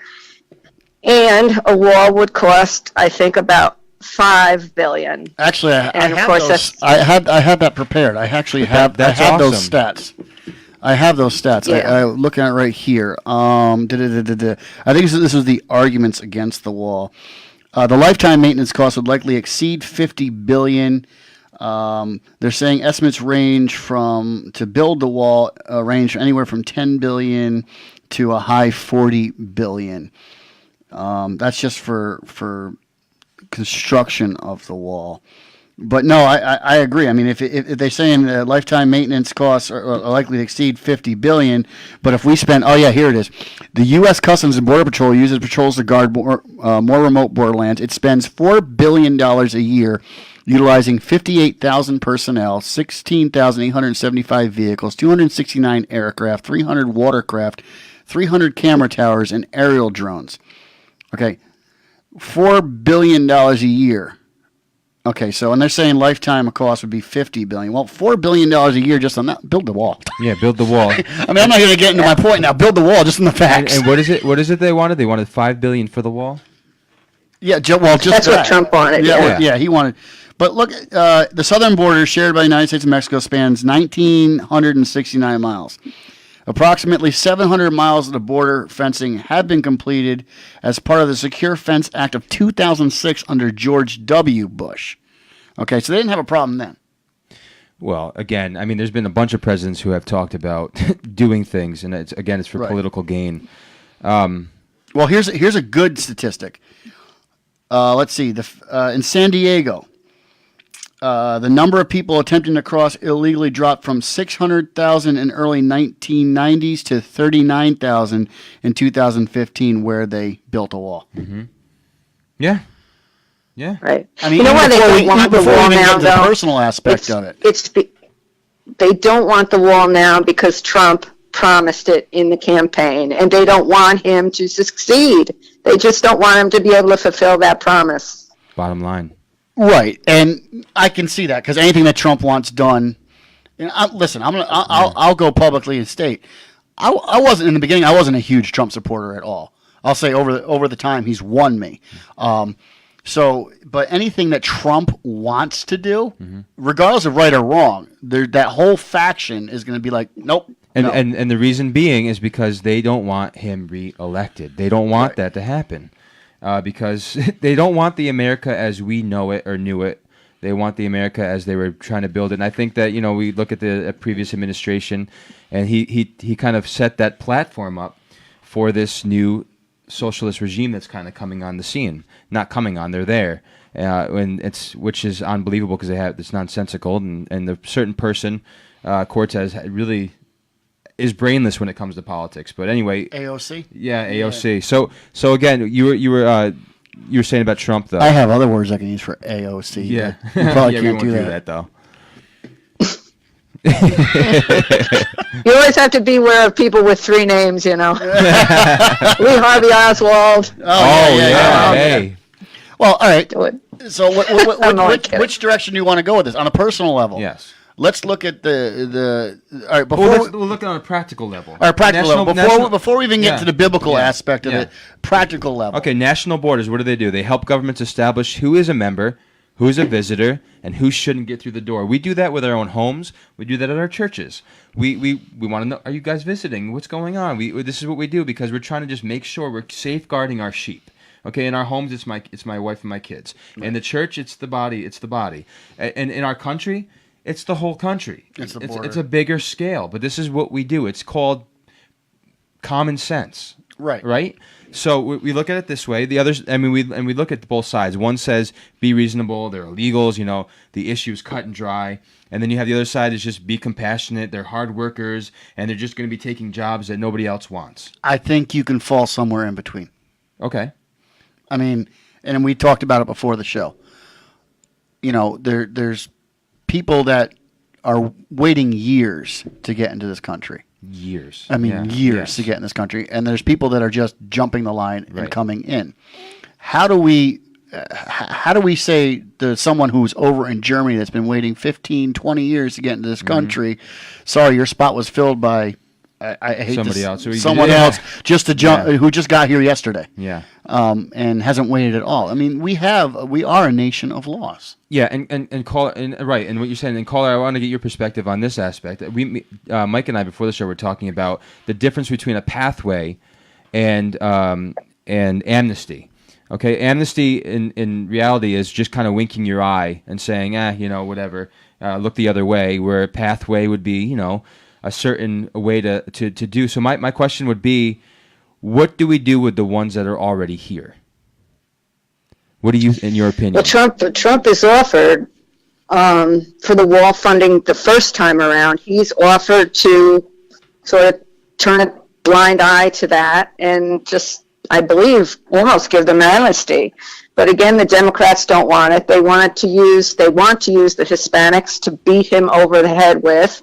And a wall would cost, I think, about $5 billion. Actually, I had that prepared. I actually have That's those awesome. stats. I have those stats. Yeah. I'm looking at it right here. I think this was the arguments against the wall. The lifetime maintenance cost would likely exceed $50 billion. They're saying estimates to build the wall range anywhere from $10 billion to a high $40 billion. That's just for construction of the wall. But no, I agree. I mean, if they're saying lifetime maintenance costs are likely to exceed $50 billion, but if we spend, here it is. The U.S. Customs and Border Patrol uses patrols to guard more remote borderlands. It spends $4 billion a year utilizing 58,000 personnel, 16,875 vehicles, 269 aircraft, 300 watercraft, 300 camera towers, and aerial drones. Okay, $4 billion a year. Okay, so and they're saying lifetime cost would be $50 billion. Well, $4 billion a year just on that. Build the wall. Yeah, build the wall. I mean, I'm not going to get into my point now. Build the wall, just in the facts. And what is it? What is it they wanted? They wanted $5 billion for the wall. Yeah, just that's what Trump wanted. Yeah, he wanted. But look, the southern border shared by the United States and Mexico spans 1,969 miles. Approximately 700 miles of the border fencing have been completed as part of the Secure Fence Act of 2006 under George W. Bush. Okay, so they didn't have a problem then. Well, again, I mean, there's been a bunch of presidents who have talked about doing things, and it's for political gain. Well, here's a good statistic. Let's see. In San Diego, the number of people attempting to cross illegally dropped from 600,000 in early 1990s to 39,000 in 2015, where they built a wall. Mm-hmm. Yeah. Right. I mean, you know why they don't want the wall now, the though? personal aspect of it. They don't want the wall now because Trump promised it in the campaign, and they don't want him to succeed. They just don't want him to be able to fulfill that promise. Bottom line. Right, and I can see that because anything that Trump wants done. Listen, I'll go publicly and state, I wasn't in the beginning. I wasn't a huge Trump supporter at all. I'll say over the time he's won me. But anything that Trump wants to do, regardless of right or wrong, that whole faction is going to be like, nope. And the reason being is because they don't want him reelected. They don't want that to happen. Because they don't want the America as we know it or knew it. They want the America as they were trying to build it. And I think that, we look at the previous administration, and he kind of set that platform up for this new socialist regime that's kind of coming on the scene. Not coming on, they're there. Which is unbelievable because it's nonsensical. And the certain person, Cortez, really is brainless when it comes to politics. But anyway, AOC. Yeah, AOC. Yeah. So again, you were saying about Trump though. I have other words I can use for AOC. Yeah, you probably we can't won't do that though. You always have to beware of people with 3 names, you know. Lee Harvey Oswald. Yeah. Hey. Well, all right. Do it. So I'm only kidding. which direction do you want to go with this on a personal level? Yes. Let's look at the all right before We'll look on a practical level. our practical level before we even get to the biblical Yeah. aspect of Yeah. it. Practical level. Okay, national borders, what do? They help governments establish who is a member, who is a visitor, and who shouldn't get through the door. We do that with our own homes. We do that at our churches. We want to know, are you guys visiting? What's going on? This is what we do because we're trying to just make sure we're safeguarding our sheep. Okay, in our homes, it's my wife and my kids. Right. In the church, it's the body. And in our country, it's the whole country. It's a bigger scale, but this is what we do. It's called common sense. Right? So we look at it this way. The others, we look at both sides. One says be reasonable. They're illegals. You know, the issue's cut and dry. And then you have the other side is just be compassionate. They're hard workers, and they're just going to be taking jobs that nobody else wants. I think you can fall somewhere in between. Okay. I mean, and we talked about it before the show. You know, there's people that are waiting years to get into this country. Years. I mean, years to get in this country. And there's people that are just jumping the line and coming in. How do we say to someone who's over in Germany that's been waiting 15, 20 years to get into this country, sorry, your spot was filled by I hate somebody else. Someone else just to jump who just got here yesterday. Yeah. And hasn't waited at all. I mean, we are a nation of laws. Yeah, and call right, and what you're saying, and caller, I want to get your perspective on this aspect. Mike and I before the show were talking about the difference between a pathway and amnesty. Okay, amnesty in reality is just kind of winking your eye and saying, whatever, look the other way. Where a pathway would be, a certain way to do. So my question would be, what do we do with the ones that are already here? What do you, in your opinion? Well, Trump is offered for the wall funding the first time around. He's offered to sort of turn a blind eye to that and just, I believe, almost give them amnesty. But again, the Democrats don't want it. They want to use the Hispanics to beat him over the head with.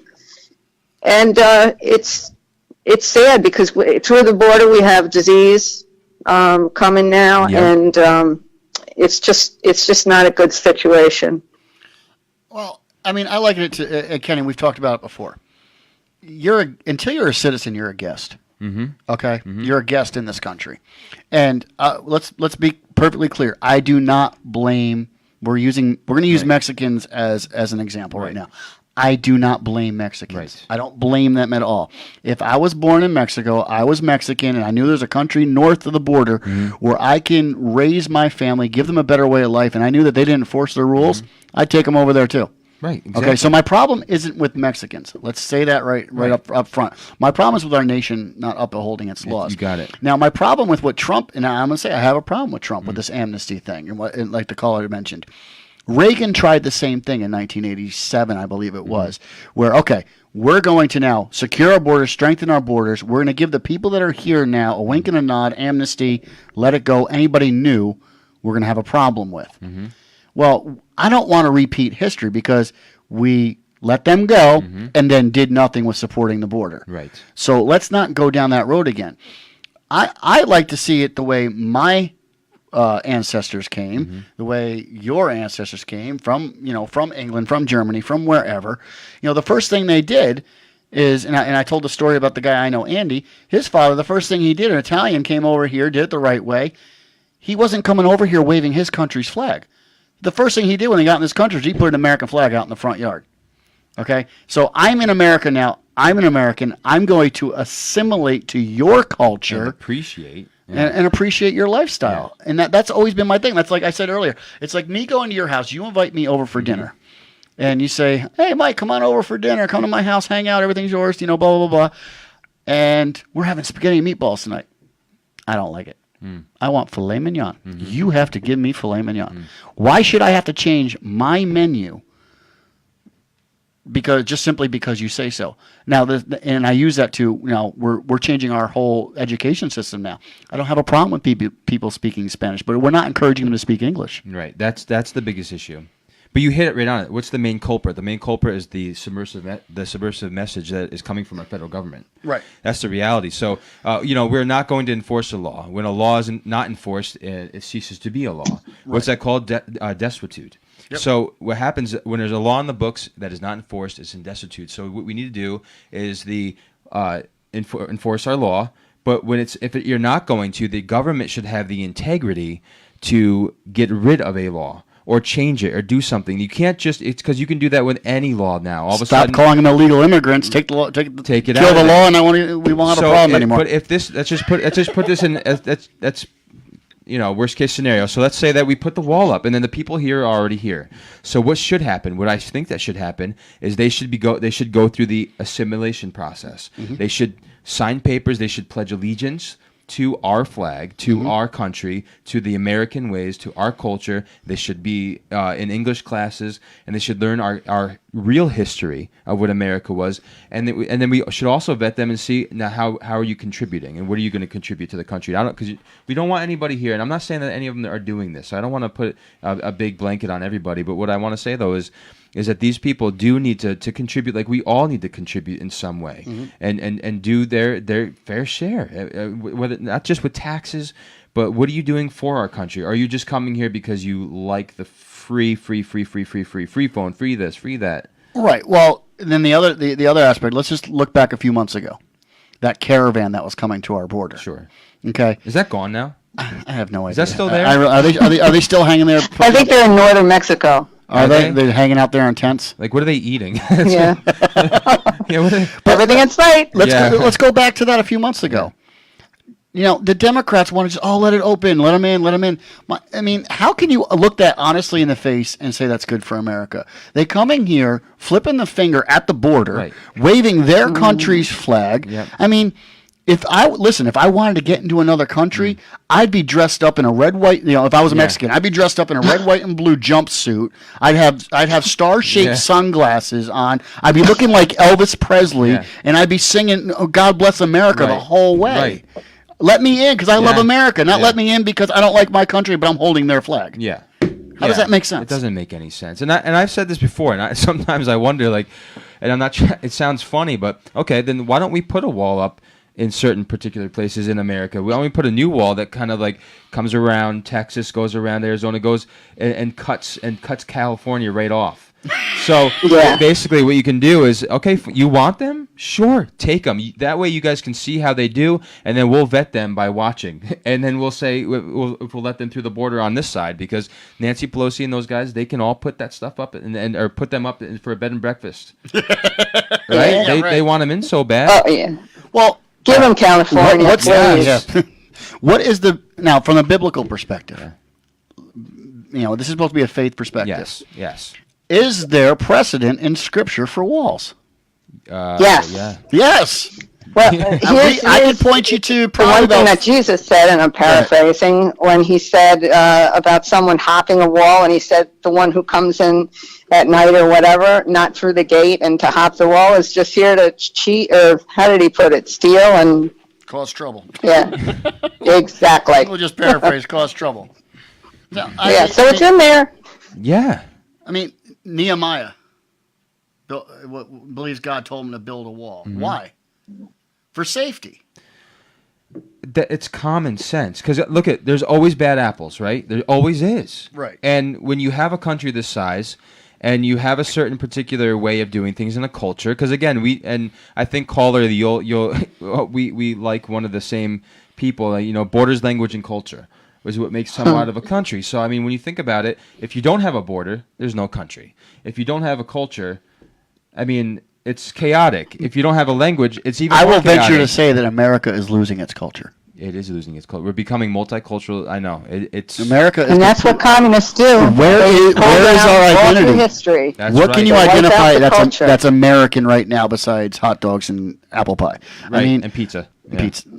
And it's sad because through the border we have disease coming now, and it's just not a good situation. Well, I mean, I liken it to Kenny. We've talked about it before. Until you're a citizen, you're a guest. Mm-hmm. Okay, you're a guest in this country, and let's be perfectly clear. I do not blame. We're going to use Mexicans as an example right now. I do not blame Mexicans. Right. I don't blame them at all. If I was born in Mexico, I was Mexican, and I knew there's a country north of the border where I can raise my family, give them a better way of life, and I knew that they didn't enforce their rules, I'd take them over there too. Right. Exactly. Okay, so my problem isn't with Mexicans. Let's say that right up front. My problem is with our nation not upholding its laws. You got it. Now, my problem with what Trump, and I'm going to say I have a problem with Trump with this amnesty thing, and like the caller mentioned. Reagan tried the same thing in 1987, I believe it was, where, okay, we're going to now secure our borders, strengthen our borders. We're going to give the people that are here now a wink and a nod, amnesty, let it go. Anybody new, we're going to have a problem with. Mm-hmm. Well, I don't want to repeat history because we let them go and then did nothing with supporting the border. Right. So let's not go down that road again. I like to see it the way my ancestors came, the way your ancestors came from England, from Germany, from wherever. The first thing they did is, and I told the story about the guy I know, Andy, his father, the first thing he did, an Italian came over here, did it the right way. He wasn't coming over here waving his country's flag. The first thing he did when he got in this country is he put an American flag out in the front yard. Okay? So I'm in America now. I'm an American. I'm going to assimilate to your culture. And appreciate. And appreciate your lifestyle. Yeah. And that's always been my thing. That's like I said earlier. It's like me going to your house. You invite me over for dinner. And you say, hey, Mike, come on over for dinner. Come to my house, hang out. Everything's yours, blah, blah, blah. And we're having spaghetti and meatballs tonight. I don't like it. I want filet mignon. You have to give me filet mignon. Why should I have to change my menu simply because you say so? Now, and I use that to, we're changing our whole education system now. I don't have a problem with people speaking Spanish, but we're not encouraging them to speak English. Right. That's the biggest issue. But you hit it right on it. What's the main culprit? The main culprit is the subversive message that is coming from our federal government. Right. That's the reality. So, we're not going to enforce a law. When a law is not enforced, it ceases to be a law. Right. What's that called? Destitute. Yep. So what happens when there's a law in the books that is not enforced, it's in destitute. So what we need to do is enforce our law. But if you're not going to, the government should have the integrity to get rid of a law or change it or do something. You can't just, it's because you can do that with any law now. All of a sudden, calling them illegal immigrants. Take the law. Take it kill out the law, and we won't have a problem anymore. But if this, let's just put this in. That's worst case scenario. So let's say that we put the wall up, and then the people here are already here. So what should happen? What I think that should happen is they should go through the assimilation process. Mm-hmm. They should sign papers. They should pledge allegiance to our flag, to our country, to the American ways, to our culture. They should be in English classes, and they should learn our real history of what America was. And then we should also vet them and see now how are you contributing, and what are you going to contribute to the country? Because we don't want anybody here, and I'm not saying that any of them are doing this. So I don't want to put a big blanket on everybody. But what I want to say though is that these people do need to contribute, like we all need to contribute in some way, and do their fair share, whether not just with taxes, but what are you doing for our country? Are you just coming here because you like the free phone, free this, free that? Right. Well, then the other aspect, let's just look back a few months ago, that caravan that was coming to our border. Sure. Okay. Is that gone now? I have no idea. Is that still there? Are they still hanging there? I think they're in northern Mexico. Are they? They're hanging out there in tents? Like, what are they eating? Yeah. Everything in sight. Let's go back to that a few months ago. The Democrats want to just, let it open, let them in. I mean, how can you look that honestly in the face and say that's good for America? They coming here, flipping the finger at the border, waving their country's flag. Yep. I mean, if I wanted to get into another country, I'd be dressed up in a red, white. If I was a Mexican, I'd be dressed up in a red, white, and blue jumpsuit. I'd have star-shaped sunglasses on. I'd be looking like Elvis Presley, and I'd be singing "God Bless America" the whole way. Right. Let me in because I love America. Not let me in because I don't like my country, but I'm holding their flag. Yeah. How does that make sense? It doesn't make any sense. And I've said this before, and sometimes I wonder, like, and I'm not. It sounds funny, but okay, then why don't we put a wall up in certain particular places in America? We only put a new wall that kind of like comes around Texas, goes around Arizona, goes and cuts California right off. So basically what you can do is, okay, you want them? Sure, take them. That way you guys can see how they do, and then we'll vet them by watching. And then we'll say, we'll let them through the border on this side, because Nancy Pelosi and those guys, they can all put that stuff up or put them up for a bed and breakfast. Right? They want them in so bad. Oh, yeah. Well, give them California. What is now from a biblical perspective? This is supposed to be a faith perspective. Yes. Is there precedent in Scripture for walls? Yes. Yeah. Yes. Well, I can point you to the one thing that Jesus said, and I'm paraphrasing, when he said about someone hopping a wall, and he said the one who comes in at night or whatever, not through the gate, and to hop the wall is just here to cheat, or how did he put it, steal and cause trouble. Yeah, exactly. We'll just paraphrase, cause trouble. So it's in there. Yeah. I mean, Nehemiah believes God told him to build a wall. Mm-hmm. Why? For safety. It's common sense. Because there's always bad apples, right? There always is. Right. And when you have a country this size, and you have a certain particular way of doing things in a culture, because again, I think caller, we like one of the same people. Borders, language, and culture is what makes somewhat of a country. So, I mean, when you think about it, if you don't have a border, there's no country. If you don't have a culture, I mean, it's chaotic. If you don't have a language, it's even more chaotic. I will venture to say that America is losing its culture. It is losing its culture. We're becoming multicultural. I know. It's America, and that's what communists do. Where is our identity? History. What can you identify that's American right now besides hot dogs and apple pie? Right. I mean, and pizza. Yeah. Pizza.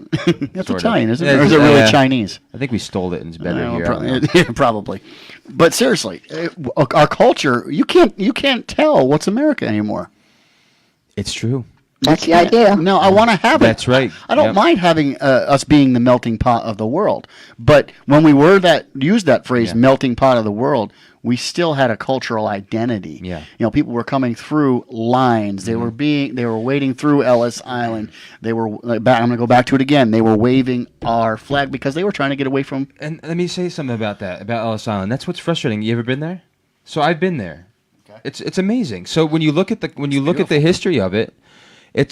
That's Italian, isn't it? Or is it really Chinese? I think we stole it and it's better here. Probably. But seriously, our culture, you can't tell what's America anymore. It's true. That's the idea. No, I want to have it. That's right. I don't mind having us being the melting pot of the world. But when we used that phrase, melting pot of the world, we still had a cultural identity. Yeah. You know, people were coming through lines. They were wading through Ellis Island. They were, I'm going to go back to it again. They were waving our flag because they were trying to get away from. And let me say something about that, about Ellis Island. That's what's frustrating. You ever been there? So I've been there. Okay. It's amazing. So when you look at the history of it, you're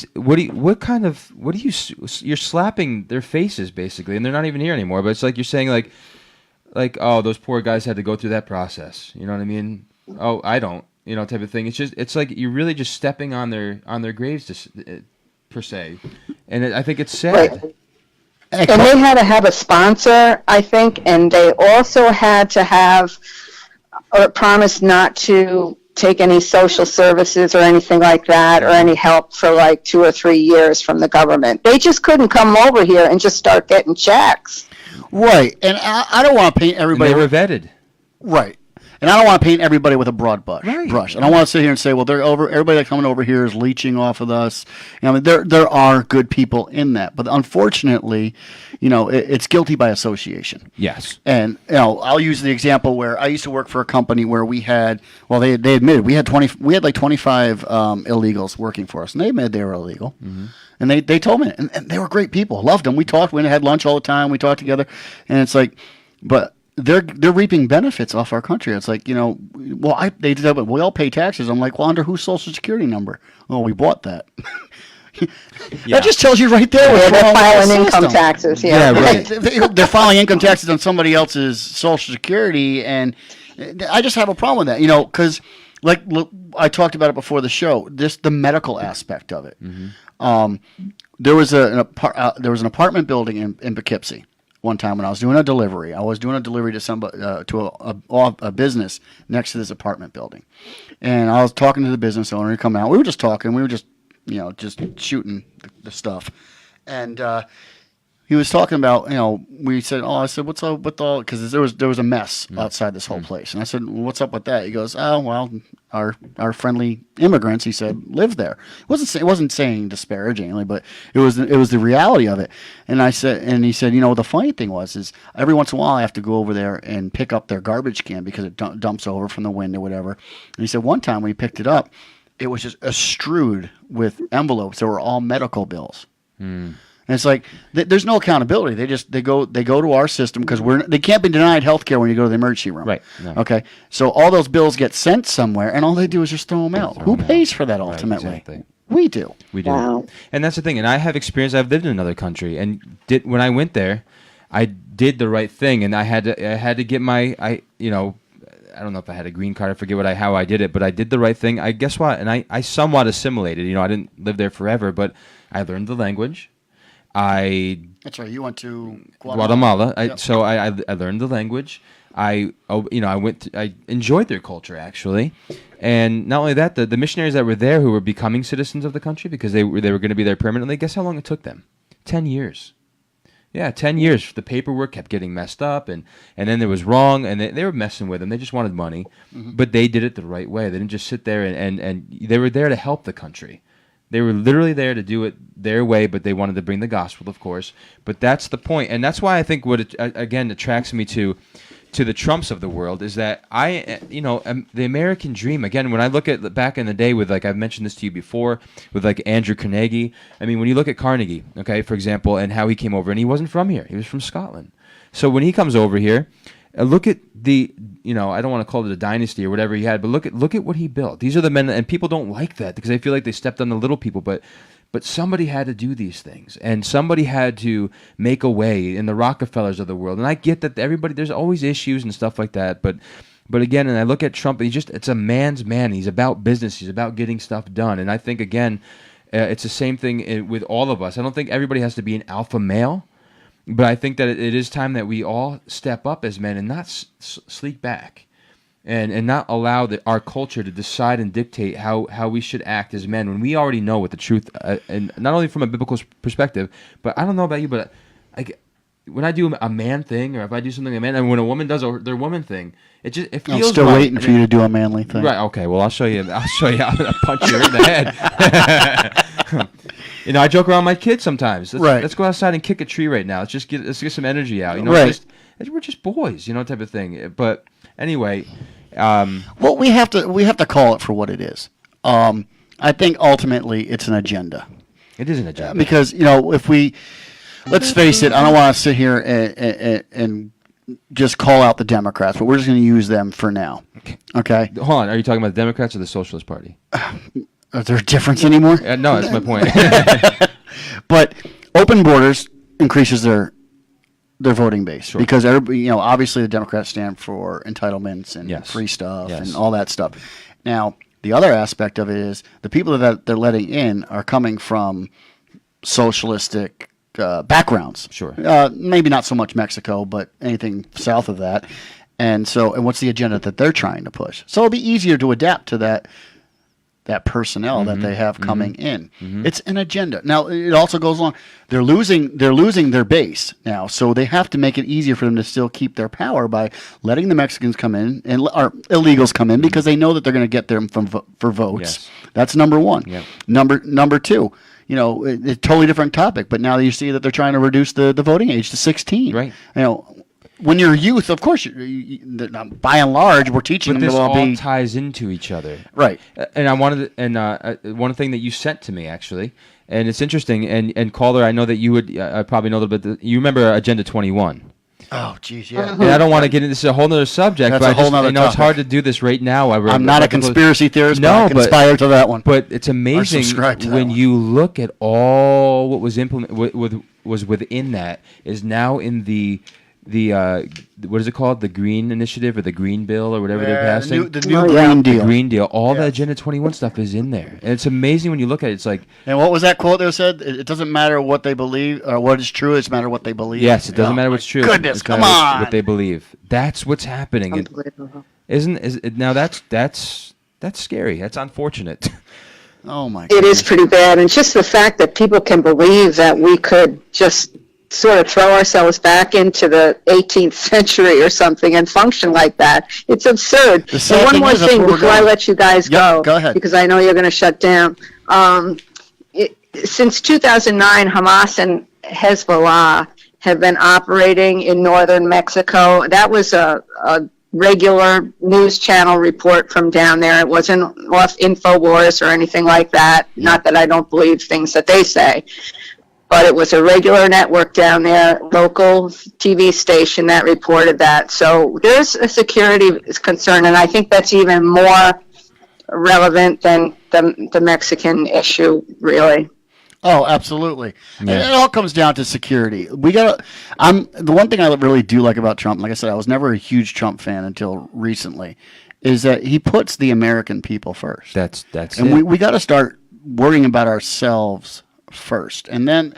slapping their faces basically, and they're not even here anymore. But it's like you're saying like, oh, those poor guys had to go through that process. You know what I mean? Oh, I don't. You know, type of thing. It's like you're really just stepping on their graves, per se. And I think it's sad. Right. And they had to have a sponsor, I think, and they also had to have a promise not to take any social services or anything like that, or any help for like 2 or 3 years from the government. They just couldn't come over here and just start getting checks. Right, and I don't want to paint everybody. And they were vetted. Right. And I don't want to paint everybody with a broad brush. I don't want to sit here and say, well, everybody that's coming over here is leeching off of us. You know, there are good people in that. But unfortunately, you know, it's guilty by association. Yes. And, you know, I'll use the example where I used to work for a company where we had, well, they admitted we had like 25 illegals working for us. And they admitted they were illegal. Mm-hmm. And they told me, and they were great people. Loved them. We talked. We had lunch all the time. We talked together. And it's like, but they're reaping benefits off our country. It's like, you know, well, they did that, but we all pay taxes. I'm like, well, under whose social security number? Oh, we bought that. That just tells you right there. Yeah, they're filing income taxes. Yeah, right. They're filing income taxes on somebody else's social security, and I just have a problem with that. You know, because like look, I talked about it before the show. The medical aspect of it. Mm-hmm. There was an apartment building in Poughkeepsie. One time when I was doing a delivery, to somebody to a business next to this apartment building, and I was talking to the business owner. He come out. We were just talking. We were just shooting the stuff, and he was talking about, you know, we said, oh, I said, what's up with all, because there was a mess outside this whole place, and I said, well, what's up with that? He goes, oh, well, our friendly immigrants, he said, live there. It wasn't saying disparagingly, but it was the reality of it. And he said, you know, the funny thing is every once in a while I have to go over there and pick up their garbage can because it dumps over from the wind or whatever. And he said one time we picked it up, it was just strewed with envelopes that were all medical bills. And it's like there's no accountability. They go to our system because they can't be denied health care when you go to the emergency room. Right. No. Okay. So all those bills get sent somewhere, and all they do is just throw them out. Who pays for that ultimately? Right, exactly. We do. Wow. And that's the thing. And I have experience. I've lived in another country, and when I went there, I did the right thing, and I had to get I don't know if I had a green card. I forget how I did it, but I did the right thing. I guess what, and I somewhat assimilated. You know, I didn't live there forever, but I learned the language. That's right. You went to Guatemala. Yep. So I learned the language. I enjoyed their culture actually, and not only that, the missionaries that were there who were becoming citizens of the country because they were going to be there permanently. Guess how long it took them? 10 years. Yeah, 10 years. The paperwork kept getting messed up, and then it was wrong, and they were messing with them. They just wanted money, but they did it the right way. They didn't just sit there, and they were there to help the country. They were literally there to do it their way, but they wanted to bring the gospel, of course. But that's the point, and that's why I think what again attracts me to the Trumps of the world is that the American dream. Again, when I look at back in the day with, like, I've mentioned this to you before, with like Andrew Carnegie. I mean, when you look at Carnegie, okay, for example, and how he came over, and he wasn't from here; he was from Scotland. So when he comes over here, look at the, I don't want to call it a dynasty or whatever he had, but look at what he built. These are the men, and people don't like that because they feel like they stepped on the little people, but somebody had to do these things, and somebody had to make a way in the Rockefellers of the world. And I get that there's always issues and stuff like that, but again, and I look at Trump, it's a man's man. He's about business. He's about getting stuff done. And I think, again, it's the same thing with all of us. I don't think everybody has to be an alpha male. But I think that it is time that we all step up as men and not sleek back, and not allow our culture to decide and dictate how we should act as men when we already know what the truth, and not only from a biblical perspective, but I don't know about you, but when I do a man thing, or if I do something a man, and when a woman does their woman thing, it feels I'm still right. waiting for you to do a manly thing. Right, okay, well, I'll show you how to punch you in the head. I joke around with my kids sometimes. Let's go outside and kick a tree right now. Let's get some energy out. Right. We're just boys, type of thing. But anyway, Well, we have to call it for what it is. I think ultimately it's an agenda. It is an agenda. Because, if let's face it, I don't want to sit here and just call out the Democrats, but we're just going to use them for now. Okay? Hold on. Are you talking about the Democrats or the Socialist Party? Is there a difference anymore? No, that's my point. But open borders increases their voting base because everybody, obviously the Democrats stand for entitlements and free stuff and all that stuff. Now, the other aspect of it is the people that they're letting in are coming from socialistic backgrounds. Sure. Maybe not so much Mexico, but anything south of that. And what's the agenda that they're trying to push? So it'll be easier to adapt to that personnel that they have coming in. It's an agenda. Now it also goes along. They're losing their base now, so they have to make it easier for them to still keep their power by letting the Mexicans come in and or illegals come in because they know that they're going to get them for votes. Yes. That's number one. Yep. Number two. It's a totally different topic, but now you see that they're trying to reduce the voting age to 16. Right. When you're youth, of course, by and large, we're teaching them to all be. This all ties into each other, right? And I wanted, one thing that you sent to me actually, and it's interesting. And caller, I know that you would probably know a little bit. You remember Agenda 21? Oh, geez, yeah. And I don't want to get into this, a whole other subject. That's but a whole other topic. It's hard to do this right now. I'm not a conspiracy theorist. No, but I conspire to that one. But it's amazing when you look at all what was implemented, was within that is now in the what is it called? The Green Initiative or the Green Bill or whatever they're passing? The new Green Deal. The Green Deal. All the Agenda 21 stuff is in there. And it's amazing when you look at it. It's like... And what was that quote that said? It doesn't matter what they believe or what is true. It's matter what they believe. Yes, it doesn't matter what's true. Goodness, come on. What they believe. That's what's happening. Now that's scary. That's unfortunate. Oh, my God. It is pretty bad. And just the fact that people can believe that we could just sort of throw ourselves back into the 18th century or something and function like that. It's absurd. And one more thing before I let you guys go. Go ahead. Because I know you're going to shut down. Since 2009, Hamas and Hezbollah have been operating in northern Mexico. That was a regular news channel report from down there. It wasn't off InfoWars or anything like that. Not that I don't believe things that they say. But it was a regular network down there, local TV station that reported that. So there's a security concern, and I think that's even more relevant than the Mexican issue, really. Oh, absolutely. Yeah. It all comes down to security. The one thing I really do like about Trump, like I said, I was never a huge Trump fan until recently, is that he puts the American people first. That's and it. we got to start worrying about ourselves first, and then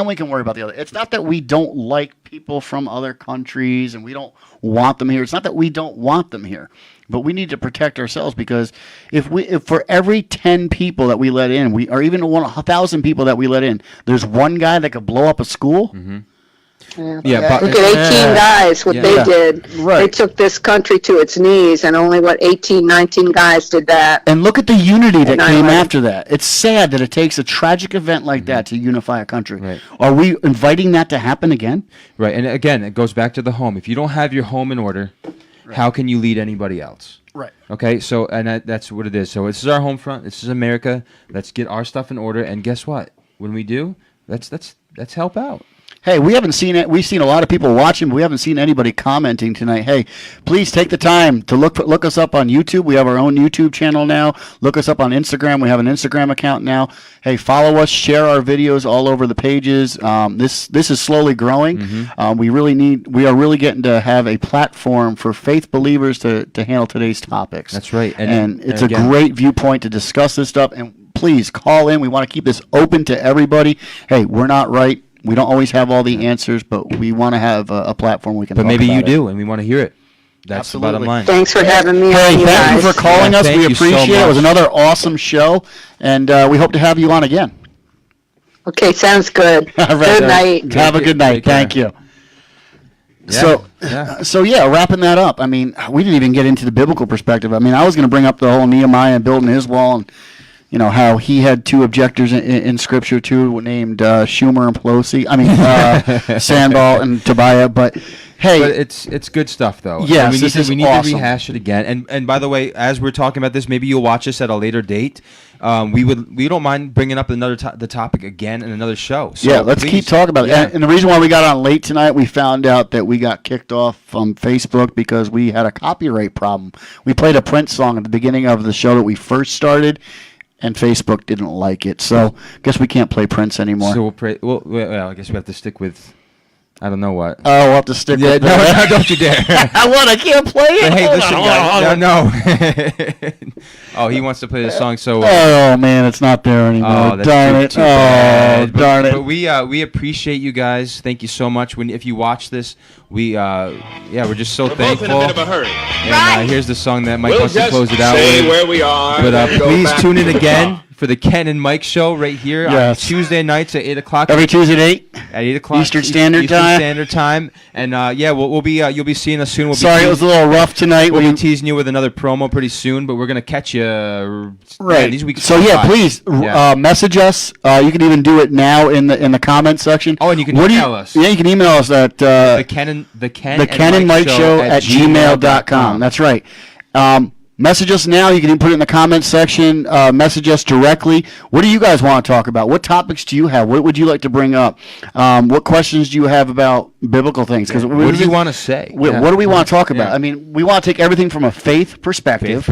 we can worry about the other. It's not that we don't like people from other countries and we don't want them here. It's not that we don't want them here, but we need to protect ourselves, because if for every 10 people that we let in, or even 1,000 people that we let in, there's one guy that could blow up a school. Mm-hmm. Yeah. Look at 18 guys, what they did. Right. They took this country to its knees, and only 18, 19 guys did that. And look at the unity that came after that. It's sad that it takes a tragic event like that to unify a country. Right. Are we inviting that to happen again? Right. And again, it goes back to the home. If you don't have your home in order, how can you lead anybody else? Right. Okay. So, and that's what it is. So this is our home front. This is America. Let's get our stuff in order. And guess what? When we do, let's help out. Hey, we haven't seen it. We've seen a lot of people watching, but we haven't seen anybody commenting tonight. Hey, please take the time to look us up on YouTube. We have our own YouTube channel now. Look us up on Instagram. We have an Instagram account now. Hey, follow us. Share our videos all over the pages. This is slowly growing. Mm-hmm. We are really getting to have a platform for faith believers to handle today's topics. That's right. And it's a great viewpoint to discuss this stuff. And please call in. We want to keep this open to everybody. Hey, we're not right. We don't always have all the answers, but we want to have a platform we can talk about. But maybe you do, and we want to hear it. That's Absolutely. the bottom line. Thanks for having me on, Hey, you thank guys. you for calling us. We appreciate it. It was much. another awesome show, and we hope to have you on again. Okay, sounds good. All right. Good night. Have a good night. Thank you. Yeah. So wrapping that up, I mean, we didn't even get into the biblical perspective. I mean, I was going to bring up the whole Nehemiah building his wall and, how he had two objectors in Scripture too, named Schumer and Pelosi. I mean, Sandball and Tobiah. But hey, but it's good stuff though. Yes, we need awesome. to rehash it again. And by the way, as we're talking about this, maybe you'll watch this at a later date. We don't mind bringing up the topic again in another show. So yeah, let's keep talking about it. Yeah. And the reason why we got on late tonight, we found out that we got kicked off from Facebook because we had a copyright problem. We played a Prince song at the beginning of the show that we first started, and Facebook didn't like it. So I guess we can't play Prince anymore. So well, I guess we have to stick with. I don't know what. Oh, we'll have to stick with that. No, don't you dare. What? I can't play it? Hey, Hold listen, on, guys. No. Oh, he wants to play the song, so... oh, man, it's not there anymore. Oh, that's darn it. too bad. Darn it. But we appreciate you guys. Thank you so much. If you watch this, we're just so thankful. Both in a bit of a hurry. And here's the song that Mike wants to close it out say with. where we are. But then go please back tune in to the again top. for the Ken and Mike show right here on Yes. Tuesday nights at 8 o'clock. Every Tuesday at 8? At 8 o'clock Eastern Standard Time. Standard Time. And we'll be you'll be seeing us soon. Sorry, it was a little rough tonight. We'll be teasing you with another promo pretty soon, but we're gonna catch you Right. these weeks. So please message us. You can even do it now in the comment section. Oh, and you can email us. Yeah, you can email us at the Ken and Mike Show at gmail.com. That's right. Message us now. You can even put it in the comments section. Message us directly. What do you guys want to talk about? What topics do you have? What would you like to bring up? What questions do you have about biblical things? What do you want to say? What do we want to talk about? Yeah. I mean, we want to take everything from a faith perspective.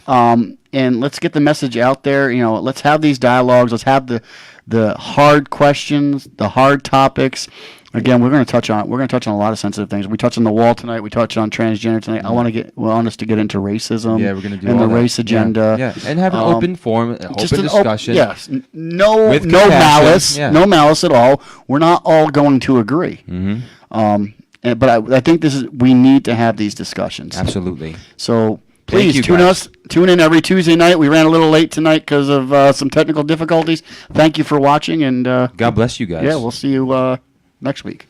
And let's get the message out there. Let's have these dialogues. Let's have the hard questions, the hard topics. Again, we're going to touch on a lot of sensitive things. We touched on the wall tonight. We touched on transgender tonight. I want us to get into racism. Yeah, we're going to do and all the that. race agenda. Yeah, and have an open forum, open discussion. Yes, no With malice, compassion. no malice at all. We're not all going to agree. Mm-hmm. But I think we need to have these discussions. Absolutely. So please Thank you, tune in every Tuesday night. We ran a little late tonight because of some technical difficulties. Thank you for watching, and God bless you guys. yeah, we'll see you next week.